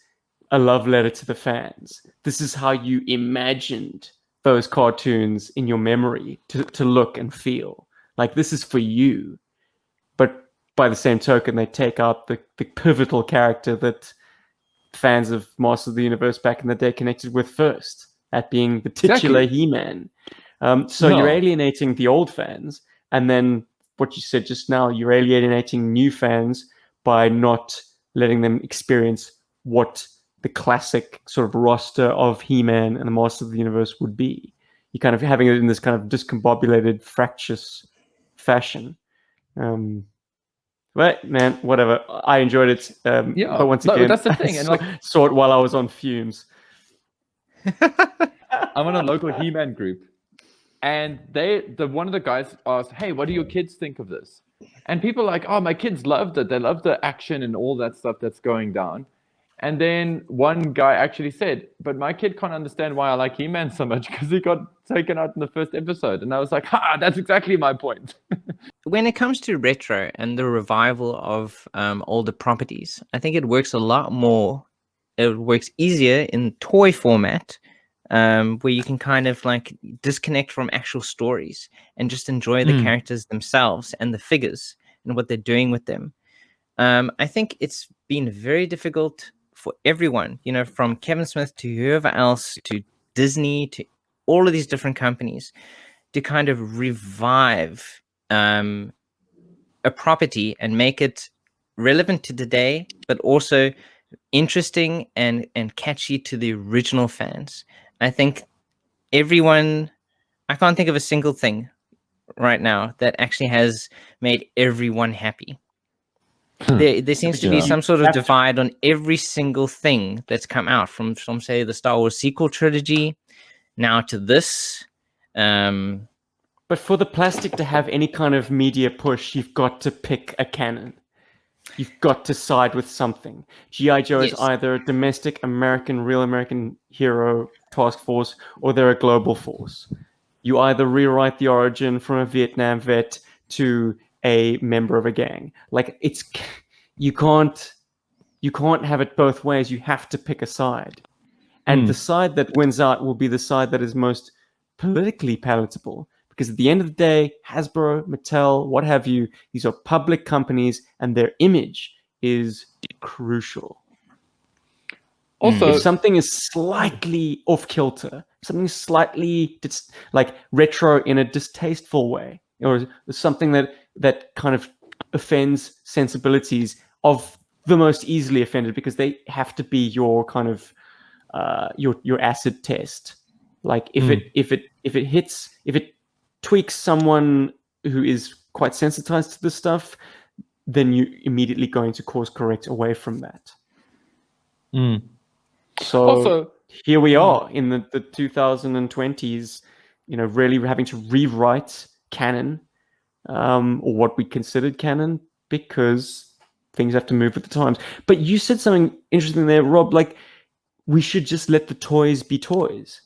a love letter to the fans. This is how you imagined those cartoons in your memory to look and feel. Like, this is for you. But by the same token, they take out the pivotal character that fans of Masters of the Universe back in the day connected with first, that being the titular He-Man. You're alienating the old fans, and then what you said just now, you're alienating new fans by not letting them experience what the classic sort of roster of He-Man and the Masters of the Universe would be. You're kind of having it in this kind of discombobulated, fractious fashion. But man, whatever. I enjoyed it. But once again, that's the thing. And like, saw it while I was on fumes. I'm on a local He-Man group, and one of the guys asked, "Hey, what do your kids think of this?" And people are like, "Oh, my kids loved it. They love the action and all that stuff that's going down." And then one guy actually said, "But my kid can't understand why I like He-Man so much because he got taken out in the first episode." And I was like, "Ha, that's exactly my point." When it comes to retro and the revival of older properties, I think it works a lot more. It works easier in toy format, where you can kind of like disconnect from actual stories and just enjoy the characters themselves and the figures and what they're doing with them. I think it's been very difficult for everyone, from Kevin Smith to whoever else, to Disney, to all of these different companies, to kind of revive a property and make it relevant to today, but also interesting and catchy to the original fans. I think I can't think of a single thing right now that actually has made everyone happy. There seems to be some sort of divide on every single thing that's come out from say the Star Wars sequel trilogy now to this. But for the plastic to have any kind of media push, you've got to pick a canon. You've got to side with something. GI Joe is either a domestic American, real American hero task force, or they're a global force. You either rewrite the origin from a Vietnam vet to a member of a gang. Like, you can't have it both ways. You have to pick a side. And the side that wins out will be the side that is most politically palatable. Because at the end of the day, Hasbro, Mattel, what have you, these are public companies and their image is crucial. Also, if something is slightly off-kilter, something slightly like retro in a distasteful way, or something that kind of offends sensibilities of the most easily offended, because they have to be your kind of your acid test. Like if it tweaks someone who is quite sensitized to this stuff, then you're immediately going to course correct away from that. So Also, here we are in the 2020s, really having to rewrite canon, or what we considered canon, because things have to move with the times. But you said something interesting there, Rob, like we should just let the toys be toys.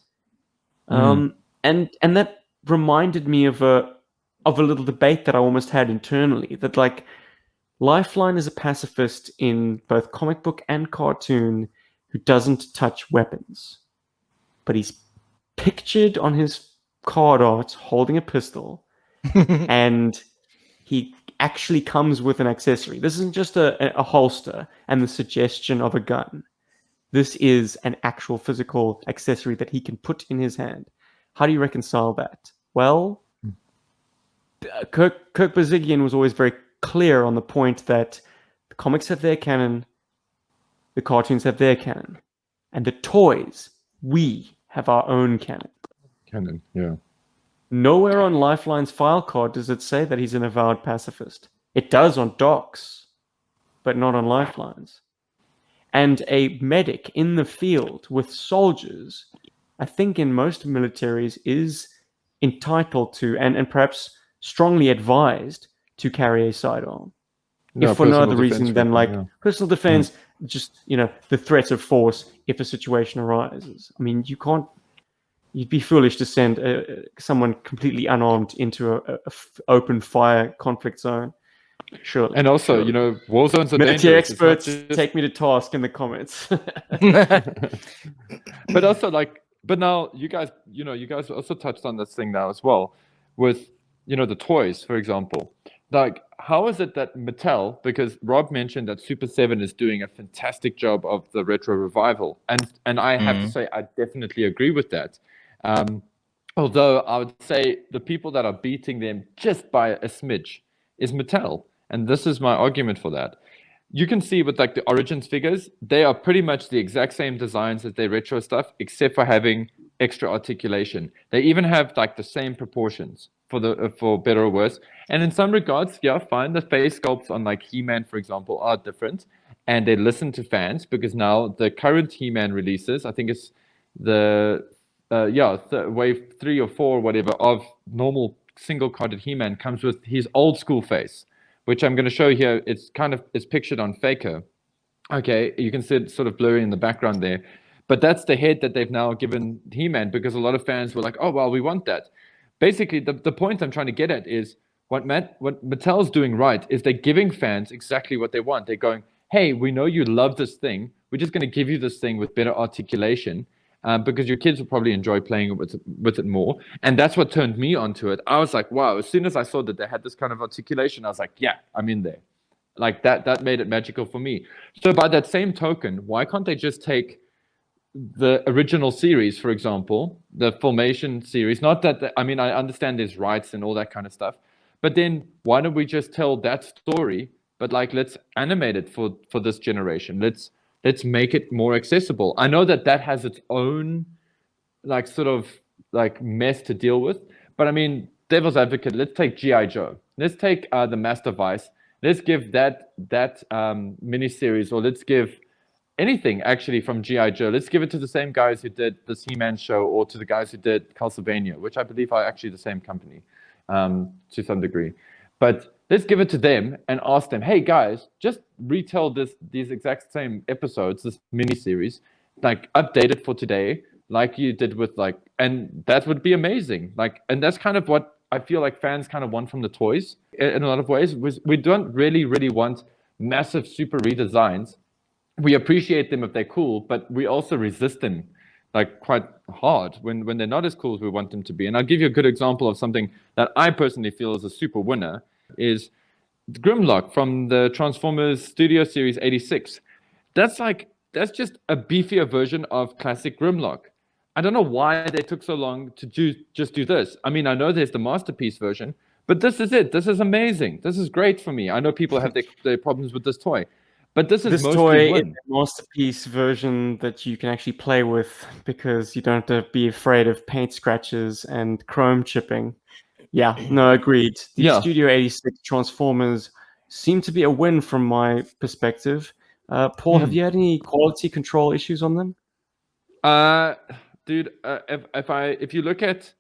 And that reminded me of a little debate that I almost had internally, that like Lifeline is a pacifist in both comic book and cartoon who doesn't touch weapons, but he's pictured on his card art holding a pistol, and he actually comes with an accessory. This isn't just a holster and the suggestion of a gun. This is an actual physical accessory that he can put in his hand. How do you reconcile that? Well, Kirk Bazigian was always very clear on the point that the comics have their canon, the cartoons have their canon, and the toys, we have our own canon. Canon, yeah. Nowhere on Lifeline's file card does it say that he's an avowed pacifist. It does on Doc's, but not on Lifeline's. And a medic in the field with soldiers, I think in most militaries, is entitled to, and perhaps strongly advised, to carry a sidearm. No, if for no personal other defense reason than weapon, like personal defense, just, the threat of force if a situation arises. I mean, you'd be foolish to send someone completely unarmed into a open fire conflict zone. Sure. And also, war zones are military dangerous. experts take me to task in the comments. But also, but now you guys also touched on this thing now as well, with the toys, for example. Like, how is it that Mattel, because Rob mentioned that Super 7 is doing a fantastic job of the retro revival, and I have to say I definitely agree with that. Although I would say the people that are beating them just by a smidge is Mattel, and this is my argument for that. You can see with like the Origins figures, they are pretty much the exact same designs as their retro stuff, except for having extra articulation. They even have like the same proportions for better or worse. And in some regards, yeah, fine. The face sculpts on like He-Man, for example, are different, and they listen to fans, because now the current He-Man releases, I think it's the wave 3 or 4, whatever, of normal single-carded He-Man comes with his old school face, which I'm going to show here. It's pictured on Faker. Okay, you can see it sort of blurry in the background there. But that's the head that they've now given He-Man, because a lot of fans were like, oh, well, we want that. Basically, the point I'm trying to get at is what Mattel's doing right is they're giving fans exactly what they want. They're going, hey, we know you love this thing. We're just going to give you this thing with better articulation, because your kids will probably enjoy playing with it more. And that's what turned me onto it. I was like, wow, as soon as I saw that they had this kind of articulation, I was like, yeah, I'm in there. Like that made it magical for me. So by that same token, why can't they just take the original series, for example, the Formation series? Not that, I understand there's rights and all that kind of stuff, but then why don't we just tell that story, but like, let's animate it for this generation. Let's make it more accessible. I know that has its own like sort of like mess to deal with, but I mean, devil's advocate, let's take GI Joe. Let's take the Master Vice. Let's give that miniseries, or let's give anything actually from GI Joe. Let's give it to the same guys who did this He-Man show, or to the guys who did Castlevania, which I believe are actually the same company to some degree. But let's give it to them and ask them, hey guys, just retell these exact same episodes, this miniseries, like update it for today, like you did with like, and that would be amazing. Like, and that's kind of what I feel like fans kind of want from the toys in a lot of ways. We don't really want massive super redesigns. We appreciate them if they're cool, but we also resist them like quite hard when they're not as cool as we want them to be. And I'll give you a good example of something that I personally feel is a super winner, is Grimlock from the Transformers Studio Series 86. That's just a beefier version of classic Grimlock. I don't know why they took so long to just do this. I mean, I know there's the Masterpiece version, But this is it. This is amazing. This is great for me. I know people have their problems with this toy, but this is This mostly toy is win. a masterpiece version that you can actually play with because you don't have to be afraid of paint scratches and chrome chipping. Yeah, no, agreed. The Yeah. Studio 86 Transformers seem to be a win from my perspective. Paul, have you had any quality control issues on them? Dude, if you look at,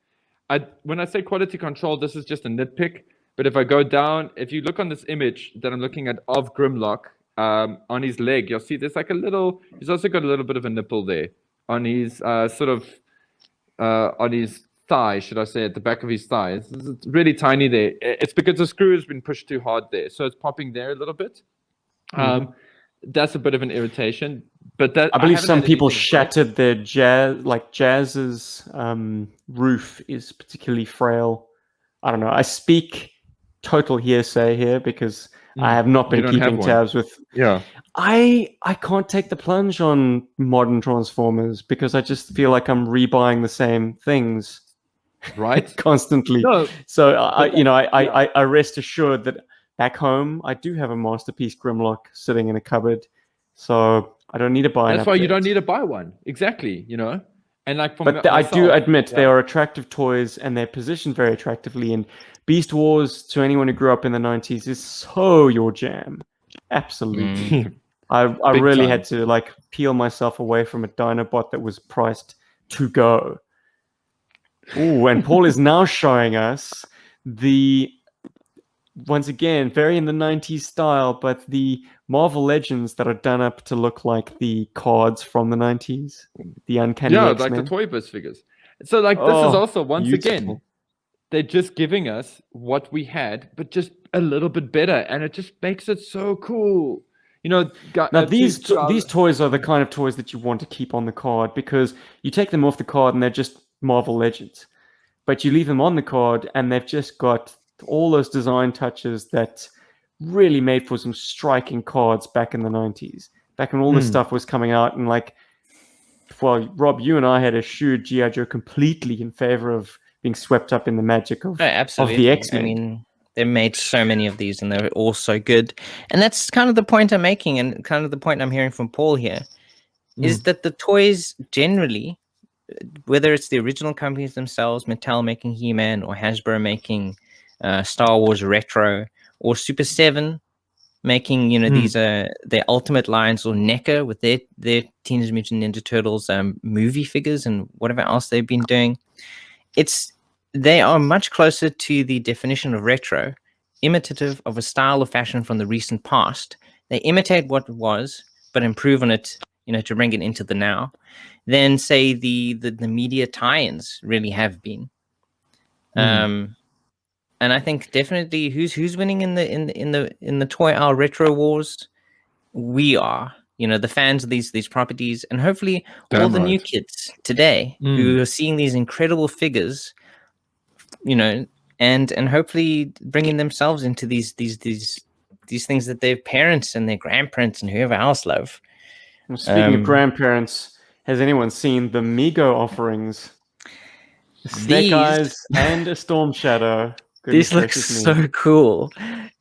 when I say quality control, this is just a nitpick. But if I go down, if you look on this image that I'm looking at of Grimlock, on his leg, you'll see there's like a little. He's also got a little bit of a nipple there on his on his thigh, should I say, at the back of his thigh. It's really tiny there. It's because the screw has been pushed too hard there, so it's popping there a little bit. That's a bit of an irritation. But that I believe haven't some had people anything shattered their Jazz's roof is particularly frail. I don't know. I speak total hearsay here because I have not You been don't have keeping one. tabs with. Yeah. I can't take the plunge on modern Transformers because I just feel like I'm rebuying the same things Right. constantly. No, So I rest assured that back home I do have a masterpiece Grimlock sitting in a cupboard, so I don't need to buy. That's why you don't need to buy one. Exactly. You know, and like for But I do myself, admit they are attractive toys and they're positioned very attractively. And Beast Wars, to anyone who grew up in the 90s, is so your jam. Absolutely. I Big really time. had to like peel myself away from a Dinobot that was priced to go. Ooh, and Paul is now showing us the, once again, very in the 90s style, but the Marvel Legends that are done up to look like the cards from the 90s. The Uncanny Yeah, X-Men. like the Toy Biz figures. So like this is also once again, beautiful. they're just giving us what we had, but just a little bit better, and it just makes it so cool. You know, Now these toys are the kind of toys that you want to keep on the card because you take them off the card and they're just Marvel Legends. But you leave them on the card and they've just got all those design touches that really made for some striking cards back in the 90s. Back when all this stuff was coming out and like, well, Rob, you and I had eschewed GI Joe completely in favor of being swept up in the magic of the X-Men. I mean, they made so many of these and they were all so good. And that's kind of the point I'm making and kind of the point I'm hearing from Paul here is that the toys generally, whether it's the original companies themselves, Mattel making He-Man or Hasbro making Star Wars Retro or Super 7 making, you know, these their Ultimate lines, or NECA with their Teenage Mutant Ninja Turtles movie figures and whatever else they've been doing. They are much closer to the definition of retro, imitative of a style of fashion from the recent past. They imitate what was, but improve on it, you know, to bring it into the now, than say the media tie-ins really have been. And I think definitely who's winning in the toy aisle retro wars? We are. You know, the fans of these properties, and hopefully all the new kids today who are seeing these incredible figures, you know, and hopefully bringing themselves into these things that their parents and their grandparents and whoever else love. Well, speaking of grandparents, has anyone seen the Mego offerings? Snake Eyes and a Storm Shadow. These look so cool.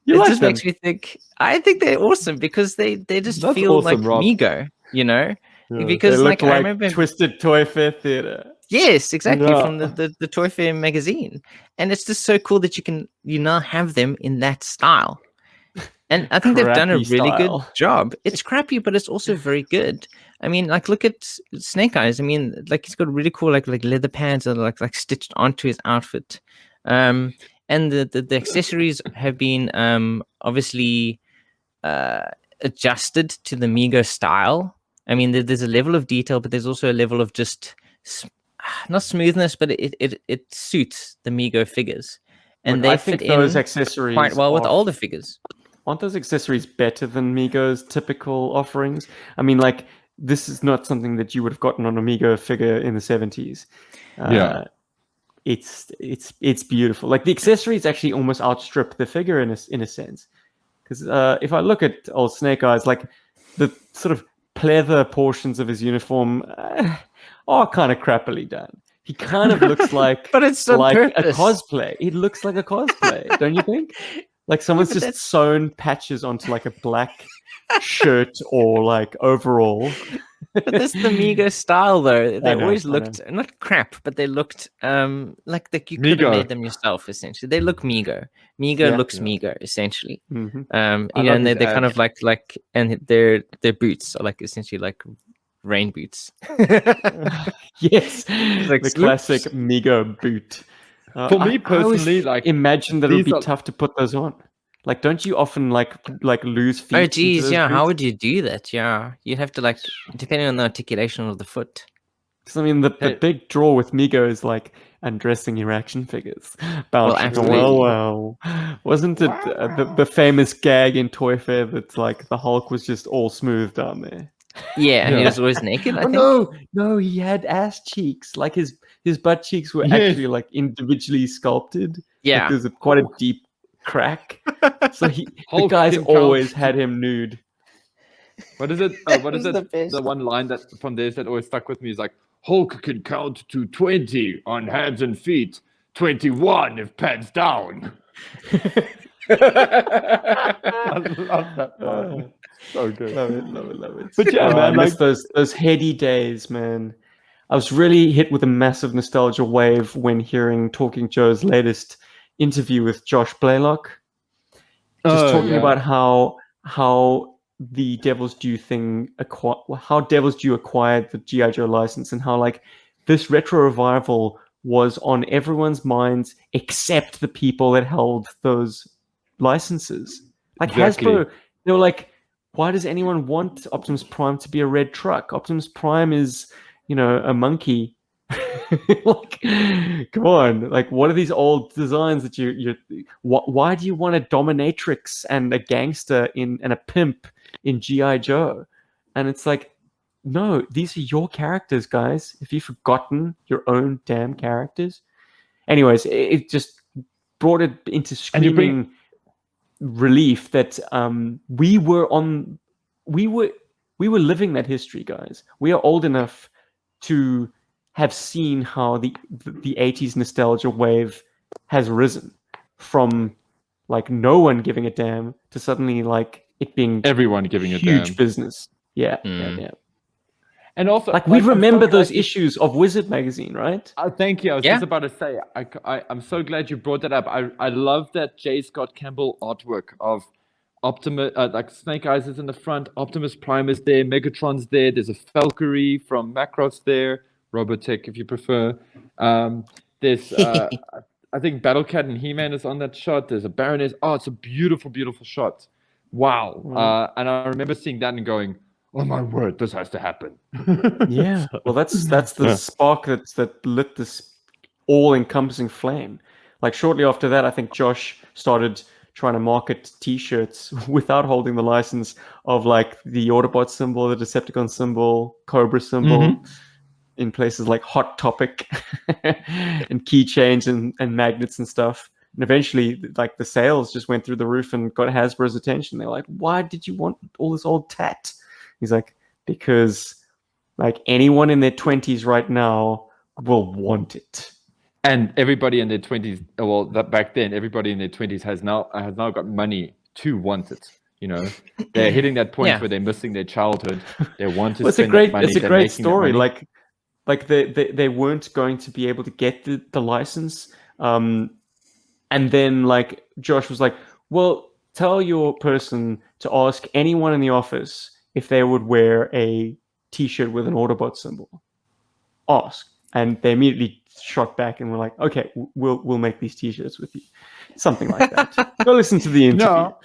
You it like just them? makes me think. I think they're awesome because they just That's feel awesome, like Rob. Mego, you know. Yeah, because they look I remember Twisted Toy Fair Theater. Yes, exactly, Yeah. from the Toy Fair magazine, and it's just so cool that you now have them in that style. And I think they've done a really good job. It's crappy, but it's also very good. I mean, like, look at Snake Eyes. I mean, like, he's got really cool like leather pads that are like stitched onto his outfit. And the accessories have been obviously adjusted to the Mego style. I mean, there's a level of detail, but there's also a level of just not smoothness, but it suits the Mego figures, and they fit those in accessories quite well with older figures. Aren't those accessories better than Mego's typical offerings? I mean, like, this is not something that you would have gotten on a Mego figure in the 70s. Yeah. It's beautiful. Like, the accessories actually almost outstrip the figure in a sense. Because if I look at old Snake Eyes, like, the sort of pleather portions of his uniform are kind of crappily done. He kind of looks like, But it's on like a purpose. cosplay. He looks like a cosplay, don't you think? Like someone's but just that's- sewn patches onto like a black shirt or like overall. But that's the Migo style, though. They know, always I know. looked not crap, but they looked like you could have Migo. made them yourself. Essentially, they look Migo. Migo Yeah. looks Migo, essentially. Mhm. You know, love and his they're kind abs. of like, and their boots are like essentially like rain boots. Yes, like, the classic Migo boot. For me I always personally, like, imagine that it would these be are- tough to put those on. Like, don't you often like lose feet? Oh into geez, those yeah. How boots? would you do that? Yeah, you'd have to like, depending on the articulation of the foot. 'Cause, I mean, the Hey. big draw with Migo is like undressing your action figures. Bouncing. absolutely. Well. Wasn't it the famous gag in Toy Fair that like the Hulk was just all smooth down there? Yeah, and he Yeah. was always naked. I Oh, think. no, he had ass cheeks. Like his butt cheeks were Yes. actually like individually sculpted. Like, Yeah. there's quite a deep crack. So the Hulk guys can count always to- had him nude. What is it? What is was it? the best. The one line that from this that always stuck with me is like, Hulk can count to 20 on hands and feet, 21 if pants down. I love that line. So good. Love it. But yeah, I man, miss like, those heady days, man. I was really hit with a massive nostalgia wave when hearing Talking Joe's latest interview with Josh Blaylock. Just talking about how the Devil's Due thing, how Devil's Due acquired the GI Joe license, and how like this retro revival was on everyone's minds except the people that held those licenses. Like Exactly. Hasbro, they were like, why does anyone want Optimus Prime to be a red truck? Optimus Prime is, you know, a monkey. Like, come on! Like, what are these old designs that you? Why do you want a dominatrix and a gangster and a pimp in GI Joe? And it's like, no, these are your characters, guys. Have you forgotten your own damn characters? Anyways, it just brought it into And you bring- screaming relief that we were living that history, guys. We are old enough to have seen how the 80s nostalgia wave has risen from like no one giving a damn to suddenly like it being everyone giving a huge damn. business. Yeah. And also, Like we I'm so remember glad those you- issues of Wizard magazine, right? Thank you. I was Yeah. just about to say, I'm so glad you brought that up. I love that J. Scott Campbell artwork of Optimus, like Snake Eyes is in the front, Optimus Prime is there, Megatron's there, there's a Valkyrie from Macross there, Robotech if you prefer. There's, I think Battlecat and He-Man is on that shot. There's a Baroness. Oh, it's a beautiful, beautiful shot. Wow. And I remember seeing that and going, oh my word, this has to happen. Yeah. Well, that's the spark that lit this all-encompassing flame. Like shortly after that, I think Josh started trying to market T-shirts without holding the license of like the Autobot symbol, the Decepticon symbol, Cobra symbol, in places like Hot Topic and keychains and magnets and stuff. And eventually, like the sales just went through the roof and got Hasbro's attention. They're like, "Why did you want all this old tat?" He's like, "Because like anyone in their 20s right now will want it." And everybody in their 20s, well, back then, everybody in their 20s has now got money to want it. You know, they're hitting that point where they're missing their childhood. They want to spend that money. It's a they're great making that story. money. Like they weren't going to be able to get the license. And then like Josh was like, well, tell your person to ask anyone in the office if they would wear a T-shirt with an Autobot symbol. Ask. And they immediately shot back and were like, okay, we'll make these T-shirts with you. Something like that. Go listen to the interview. No.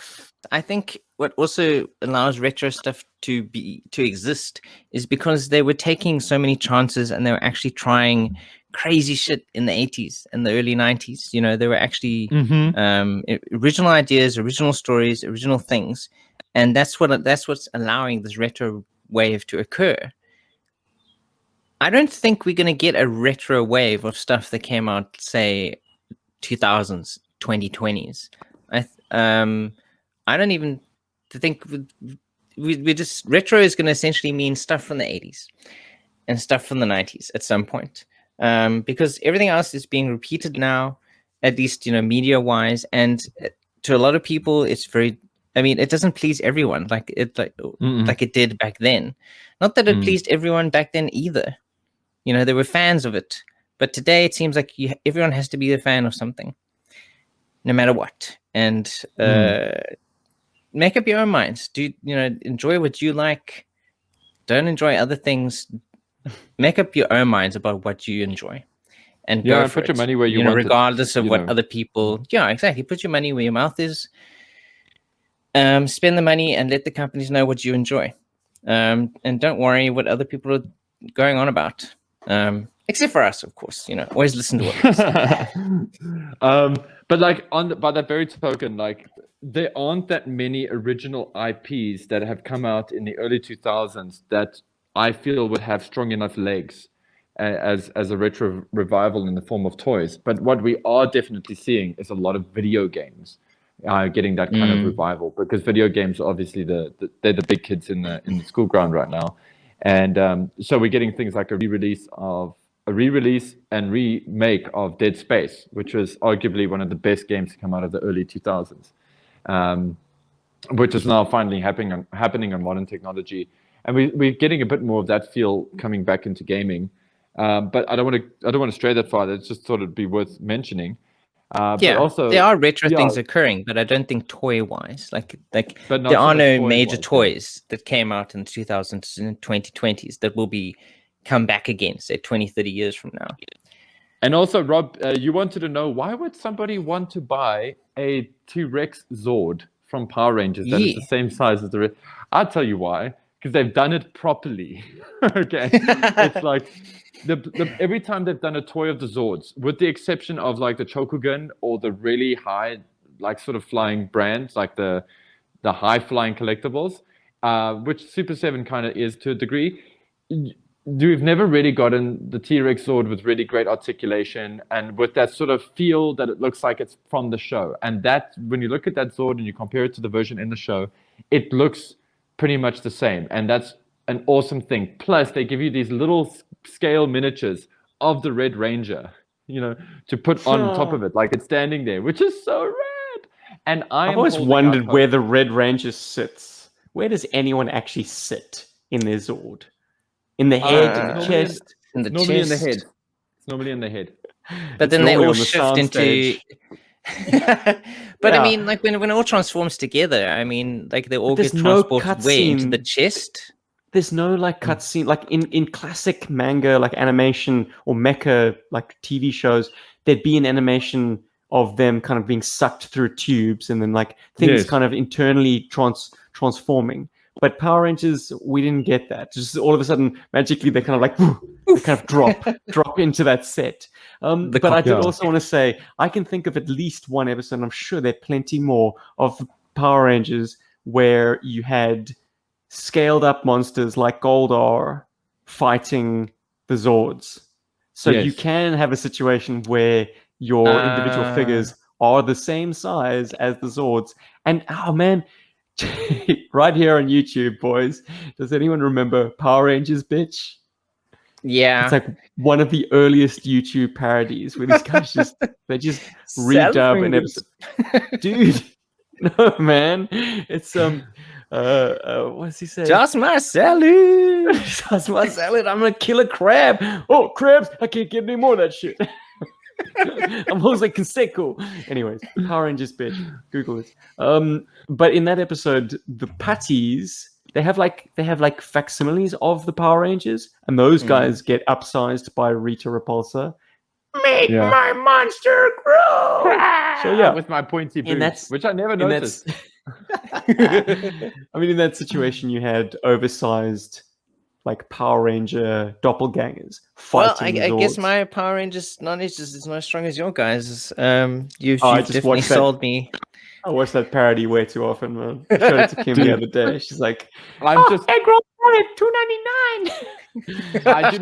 I think what also allows retro stuff to exist is because they were taking so many chances and they were actually trying crazy shit in the 80s and the early 90s. You know, they were actually original ideas, original stories, original things, and that's what's allowing this retro wave to occur. I don't think we're going to get a retro wave of stuff that came out, say, 2000s, 2020s. I don't even think we just retro is going to essentially mean stuff from the 80s and stuff from the 90s at some point. because everything else is being repeated now, at least media wise, and to a lot of people, it's very. I mean, it doesn't please everyone like it did back then. Not that it pleased everyone back then either. There were fans of it, but today it seems like everyone has to be a fan of something, no matter what. And make up your own minds. Do enjoy what you like? Don't enjoy other things. Make up your own minds about what you enjoy, and go for put your it. money where you want regardless of what other people. Yeah, exactly. Put your money where your mouth is. Spend the money and let the companies know what you enjoy, and don't worry what other people are going on about. Except for us, of course. Always listen to what we say. But like by that very token, like there aren't that many original IPs that have come out in the early 2000s that I feel would have strong enough legs as a retro revival in the form of toys. But what we are definitely seeing is a lot of video games getting that kind of revival, because video games are obviously they're the big kids in the school ground right now. And so we're getting things like a re-release and remake of Dead Space, which was arguably one of the best games to come out of the early 2000s, which is now finally happening on modern technology. And we're getting a bit more of that feel coming back into gaming. But I don't want to stray that far. That's just thought it'd be worth mentioning. But also, there are retro things occurring, but I don't think toy-wise. Like there are no major toys that came out in the 2000s and 2020s that will come back again, say 20, 30 years from now. And also, Rob, you wanted to know, why would somebody want to buy a T-Rex Zord from Power Rangers that is the same size as the... I'll tell you why. Because they've done it properly. Okay, it's like every time they've done a toy of the Zords, with the exception of like the Chokugan or the really high, like sort of flying brands, like the high flying collectibles, which Super 7 kind of is to a degree. We've never really gotten the T-Rex Zord with really great articulation and with that sort of feel that it looks like it's from the show. And that, when you look at that Zord and you compare it to the version in the show, it looks pretty much the same. And that's an awesome thing. Plus, they give you these little scale miniatures of the Red Ranger, to put on top of it, like it's standing there, which is so rad. And I've always wondered where the Red Ranger sits. Where does anyone actually sit in their Zord? In the head, in the chest, in the normally chest. in the head. It's normally in the head. But then they all shift into. But I mean, like when it all transforms together, I mean, like they all get transported way into the chest. There's no like cutscene, like in classic manga, like animation or mecha, like TV shows, there'd be an animation of them kind of being sucked through tubes and then like things kind of internally transforming. But Power Rangers, we didn't get that. Just all of a sudden, magically, they kind of like they kind of drop into that set. But I did also want to say, I can think of at least one episode, and I'm sure there are plenty more, of Power Rangers where you had scaled up monsters like Goldar fighting the Zords. So you can have a situation where your individual figures are the same size as the Zords. And oh man, right here on YouTube, boys, does anyone remember Power Rangers, bitch? Yeah. It's like one of the earliest YouTube parodies where these guys just redub an episode. Dude, no man. It's what does he say? Just my salad. Just my salad. I'm gonna kill a crab. Oh, crabs! I can't get any more of that shit. I'm Jose Canseco. Anyways, Power Rangers, bitch. Google it. But in that episode, the patties, they have like facsimiles of the Power Rangers, and those guys get upsized by Rita Repulsa. Make my monster grow. So yeah, with my pointy boobs, which I never noticed. I mean, in that situation, you had oversized, like Power Ranger doppelgangers fighting. Well, I guess my Power Rangers knowledge is not as strong as your guys'. You've definitely sold me. I watched that parody way too often, man. I showed it to Kim the other day. She's like, egg roll $2.99. I do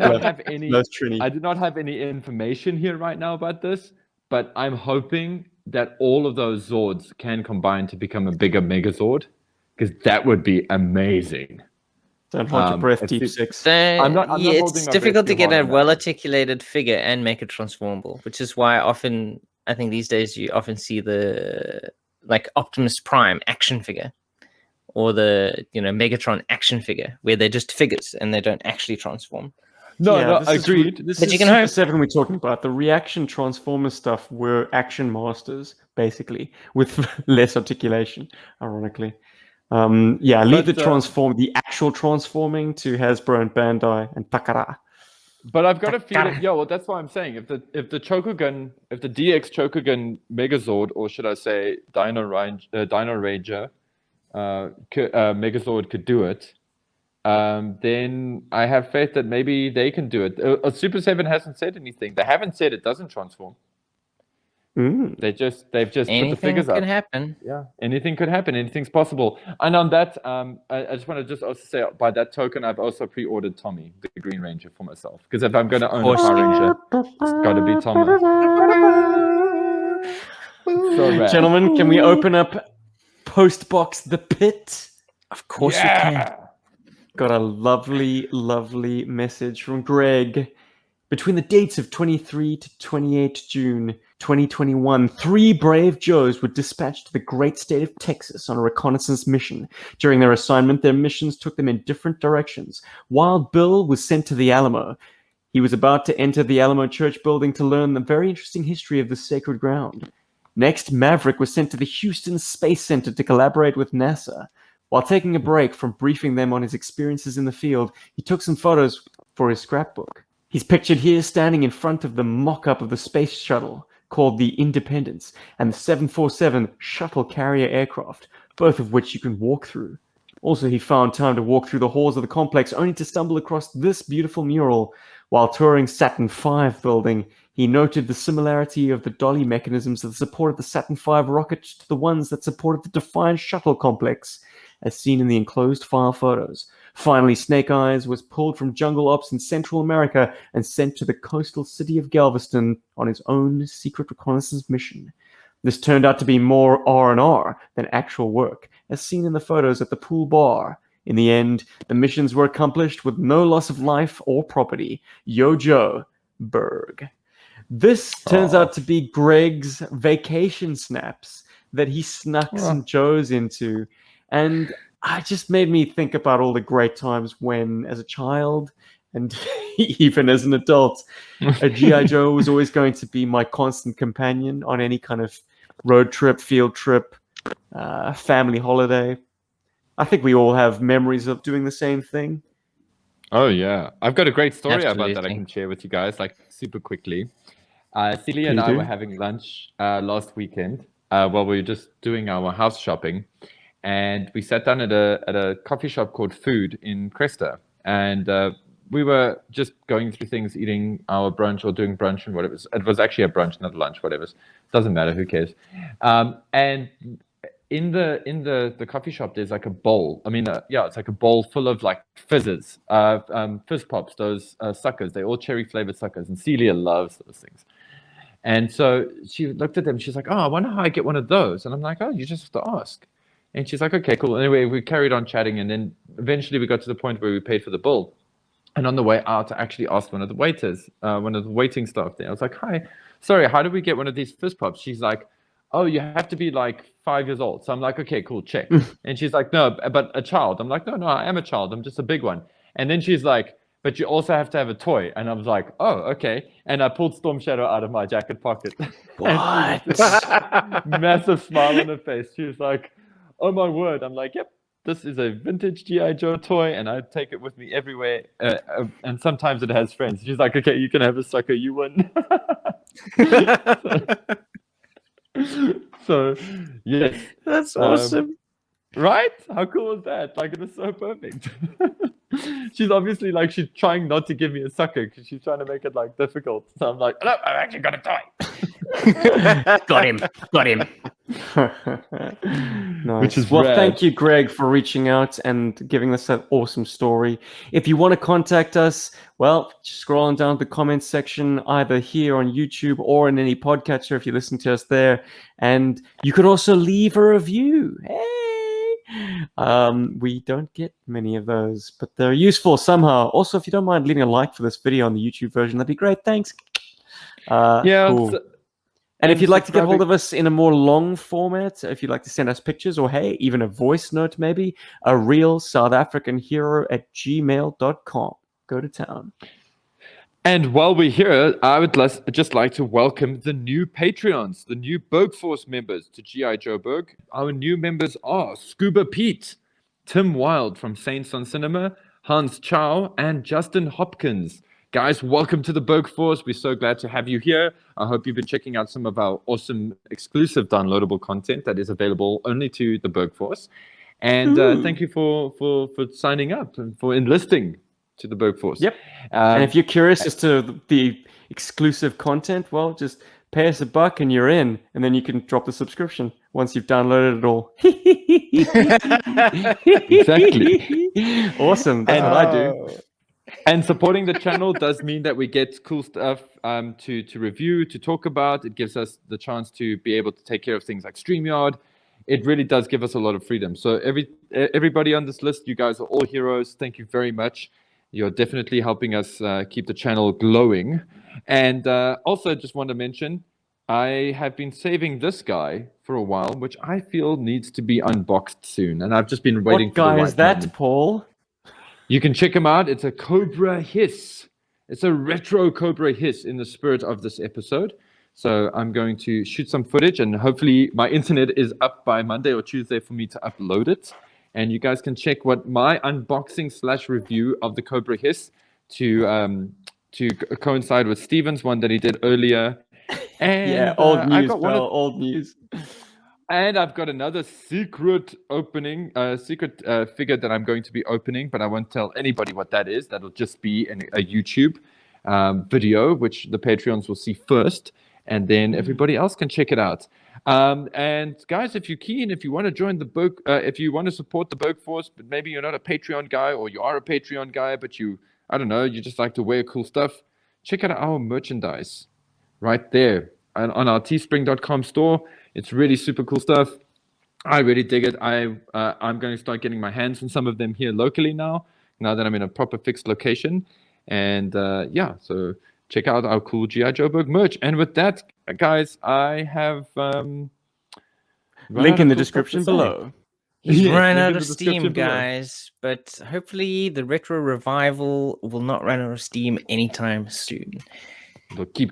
not have any information here right now about this, but I'm hoping that all of those Zords can combine to become a bigger Megazord, because that would be amazing. Don't hold your breath, it's Deep the- Six. I'm not holding it's my difficult breath to too get hard a on that one. well-articulated figure and make it transformable, which is why often I think these days you often see the like Optimus Prime action figure or the Megatron action figure where they're just figures and they don't actually transform. No, this agreed. This But is you can Super hope. 7 we're talking about. The reaction Transformers stuff were action masters, basically, with less articulation, ironically. Leave the actual transforming to Hasbro and Bandai and Takara. But I've got a feeling, well, that's why I'm saying if the Chokugun, if the DX Chokugun Megazord, or should I say Dino Ranger Megazord could do it, then I have faith that maybe they can do it. Super 7 hasn't said anything. They haven't said it doesn't transform. They've just put the figures up. Anything can happen. Yeah, anything could happen. Anything's possible. And on that, I just want to just also say, by that token, I've also pre-ordered Tommy, the Green Ranger, for myself. Because if I'm going to own a Power Ranger, it's got to be Tommy. So rad. Gentlemen, can we open up Postbox the Pit? Of course you can. Got a lovely, lovely message from Greg. Between the dates of 23 to 28 June 2021, 3 brave Joes were dispatched to the great state of Texas on a reconnaissance mission. During their assignment, their missions took them in different directions. Wild Bill was sent to the Alamo. He was about to enter the Alamo Church building to learn the very interesting history of the sacred ground. Next, Maverick was sent to the Houston Space Center to collaborate with NASA. While taking a break from briefing them on his experiences in the field, he took some photos for his scrapbook. He's pictured here standing in front of the mock-up of the space shuttle called the Independence and the 747 shuttle carrier aircraft, both of which you can walk through. Also, he found time to walk through the halls of the complex only to stumble across this beautiful mural. While touring Saturn V building, he noted the similarity of the dolly mechanisms that supported the Saturn V rocket to the ones that supported the Defiant shuttle complex, as seen in the enclosed file photos. Finally, Snake Eyes was pulled from jungle ops in Central America and sent to the coastal city of Galveston on his own secret reconnaissance mission. This turned out to be more R&R than actual work, as seen in the photos at the pool bar. In the end, the missions were accomplished with no loss of life or property. Yo Joe Berg. This turns out to be Greg's vacation snaps that he snuck some Joes into. And it just made me think about all the great times when, as a child, and even as an adult, a G.I. Joe was always going to be my constant companion on any kind of road trip, field trip, family holiday. I think we all have memories of doing the same thing. Oh, yeah. I've got a great story Absolutely. about that I can share with you guys, like super quickly. Celia and I were having lunch last weekend while we were just doing our house shopping. And we sat down at a coffee shop called Food in Cresta. And we were just going through things, eating our brunch or doing brunch and whatever. It was actually a brunch, not a lunch, whatever. Doesn't matter, who cares. And in the coffee shop, there's like a bowl. I mean, it's like a bowl full of like fizzes, fizz pops, those suckers. They're all cherry flavored suckers. And Celia loves those things. And so she looked at them. She's like, oh, I wonder how I get one of those. And I'm like, oh, you just have to ask. And she's like, okay, cool. Anyway, we carried on chatting. And then eventually we got to the point where we paid for the bill. And on the way out, I actually asked one of the waiters, one of the waiting staff there. I was like, hi, sorry, how do we get one of these fizz pops? She's like, oh, you have to be like 5 years old. So I'm like, okay, cool, check. And she's like, no, but a child. I'm like, no, I am a child. I'm just a big one. And then she's like, but you also have to have a toy. And I was like, oh, okay. And I pulled Storm Shadow out of my jacket pocket. What? Massive smile on her face. She was like, oh my word. I'm like, yep, this is a vintage GI Joe toy, and I take it with me everywhere. And sometimes it has friends. She's like, okay, you can have a sucker, you win. So yes, That's awesome. Right? How cool is that? Like, it is so perfect. She's obviously like, she's trying not to give me a sucker because she's trying to make it like difficult. So I'm like, no, I've actually got a toy. Got him. Nice. Which is well, rad. thank you, Greg, for reaching out and giving us that awesome story. If you want to contact us, well, just scrolling down the comments section, either here on YouTube or in any podcatcher if you listen to us there. And you could also leave a review. Hey! We don't get many of those, but they're useful somehow. Also, if you don't mind leaving a like for this video on the YouTube version, that'd be great. Thanks. Cool. And if you'd like to get hold of us in a more long format, if you'd like to send us pictures or, hey, even a voice note maybe, arealsouthafricanhero@gmail.com. Go to town. And while we're here, I would just like to welcome the new Patreons, the new Bergforce members to GI Joburg. Our new members are Scuba Pete, Tim Wild from Saints on Cinema, Hans Chow, and Justin Hopkins. Guys, welcome to the Bergforce. We're so glad to have you here. I hope you've been checking out some of our awesome exclusive downloadable content that is available only to the Bergforce. And thank you for signing up and for enlisting to the Bergforce. Yep. And if you're curious as to the exclusive content, well, just pay us $1 and you're in, and then you can drop the subscription once you've downloaded it all. Exactly. Awesome. That's what I do. And supporting the channel does mean that we get cool stuff to review, to talk about. It gives us the chance to be able to take care of things like StreamYard. It really does give us a lot of freedom. So everybody on this list, you guys are all heroes. Thank you very much. You're definitely helping us keep the channel glowing. And also just want to mention, I have been saving this guy for a while, which I feel needs to be unboxed soon. And I've just been waiting for the right What guy is that, moment. Paul? You can check him out. It's a Cobra Hiss. It's a retro Cobra Hiss in the spirit of this episode. So I'm going to shoot some footage, and hopefully my internet is up by Monday or Tuesday for me to upload it. And you guys can check what my unboxing/review of the Cobra Hiss to coincide with Steven's one that he did earlier. And yeah, old news, pal. Old news. And I've got another secret opening, secret figure that I'm going to be opening, but I won't tell anybody what that is. That'll just be a YouTube video, which the Patreons will see first, and then everybody else can check it out. And guys, if you're keen, if you want to join the Berg, if you want to support the Bergforce, but maybe you're not a Patreon guy, or you are a Patreon guy, but you just like to wear cool stuff, check out our merchandise right there on our teespring.com store. It's really super cool stuff. I really dig it. I'm going to start getting my hands on some of them here locally now that I'm in a proper fixed location. And so check out our cool GI Joburg merch. And with that, guys, I have link in the description below. He's run out of steam, guys, but hopefully the retro revival will not run out of steam anytime soon.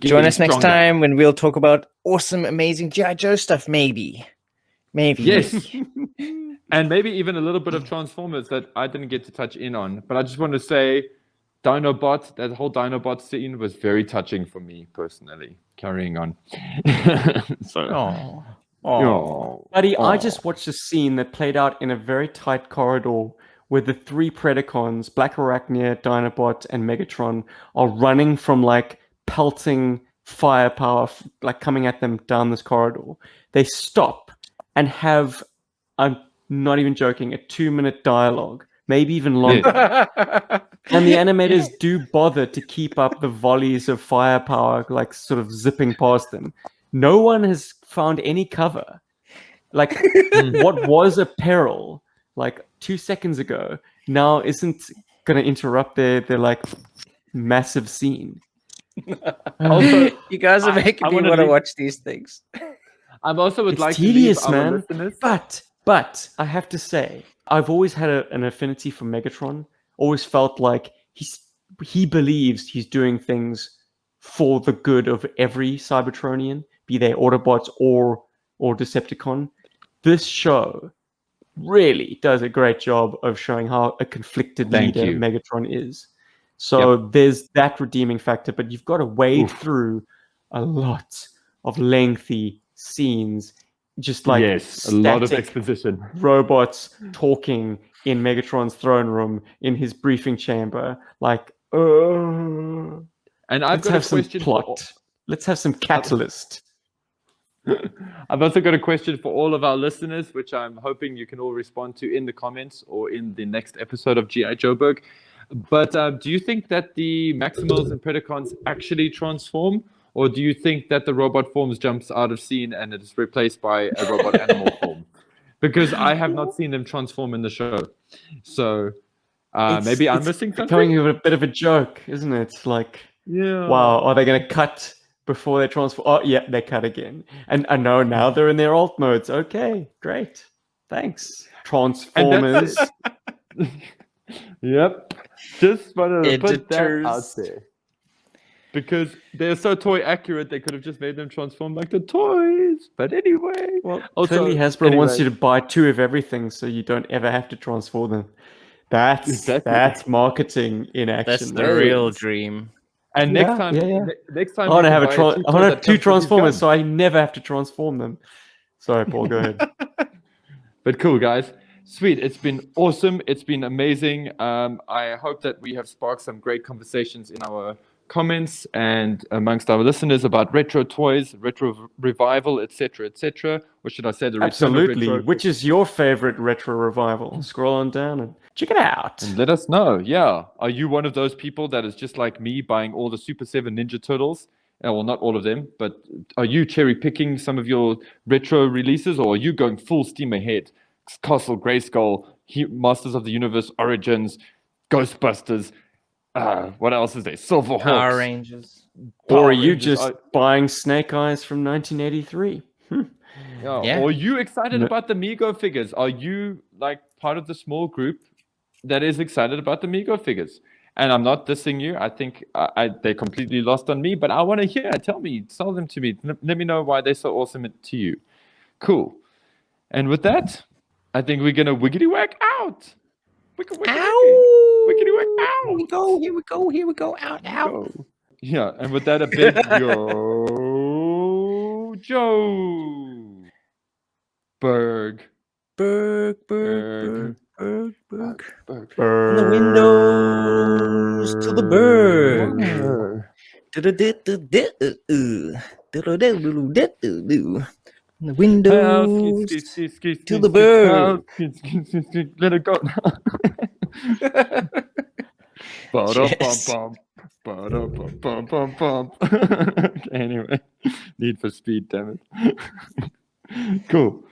Join us next time when we'll talk about awesome, amazing G.I. Joe stuff, maybe. Yes. And maybe even a little bit of Transformers that I didn't get to touch in on. But I just want to say, Dinobot, that whole Dinobot scene was very touching for me personally. Carrying on. Buddy, I just watched a scene that played out in a very tight corridor where the 3 Predacons, Black Arachnia, Dinobot, and Megatron, are running from like pelting firepower, like coming at them down this corridor. They stop and have, I'm not even joking, a 2-minute dialogue, maybe even longer. And the animators do bother to keep up the volleys of firepower, like sort of zipping past them. No one has found any cover. Like what was a peril like 2 seconds ago now isn't going to interrupt their like massive scene. Also, you guys are making me want to watch these things. I also would like tedious, to leave our man. listeners. But I have to say, I've always had an affinity for Megatron. Always felt like he believes he's doing things for the good of every Cybertronian, be they Autobots or Decepticon. This show really does a great job of showing how a conflicted leader Megatron is. So there's that redeeming factor, but you've got to wade through a lot of lengthy scenes, just like a lot of exposition. Robots talking in Megatron's throne room, in his briefing chamber, like, and I've got a question. Let's have some catalyst. I've also got a question for all of our listeners, which I'm hoping you can all respond to in the comments or in the next episode of GI Joburg. But do you think that the Maximals and Predacons actually transform, or do you think that the robot forms jumps out of scene and it is replaced by a robot animal form? because I have not seen them transform in the show. So maybe I'm missing something. Becoming a bit of a joke, isn't it? Like, Yeah. wow, are they going to cut before they transform? Oh, yeah, they cut again. And I know now they're in their alt modes. Okay, great. Thanks. Transformers. Yep. Just wanted to put that out Editors. there. Because they're so toy accurate, they could have just made them transform like the toys. But anyway. Well, Also, clearly Hasbro wants anyway. you to buy 2 of everything so you don't ever have to transform them. That's marketing in action. That's the There it real is. dream. And Yeah, next time, yeah. next time I want to you have can buy a cheap I toy want to that have 2 comes with his transformers gun. so I never have to transform them. Sorry, Paul, go ahead. But cool, guys. Sweet. It's been awesome. It's been amazing. I hope that we have sparked some great conversations in our comments and amongst our listeners about retro toys, retro revival, etc., etc. Or should I say the return Absolutely. of retro? Which is your favorite retro revival? Scroll on down and check it out. And let us know. Yeah. Are you one of those people that is just like me buying all the Super 7 Ninja Turtles? Well, not all of them, but are you cherry picking some of your retro releases, or are you going full steam ahead? Castle Grayskull, Masters of the Universe Origins, Ghostbusters, what else is there? Silver Power Hawks. Rangers. Or are you just buying Snake Eyes from 1983? Yeah. Or are you excited about the Mego figures? Are you like part of the small group that is excited about the Mego figures? And I'm not dissing you. I think they're completely lost on me, but I want to hear. Tell me, sell them to me. Let me know why they're so awesome to you. Cool. And with that, I think we're going to wiggity whack out. Wiggity whack out. Here we go, here we go, here we go. Out, out. Go. Yeah, and with that, a big yo, Joe. Berg. Berg, Berg, Berg, Berg, Berg. Berg. From the windows to the Berg. From the windows to the Berg. Let it go. Anyway, Need for Speed, damn it. Cool.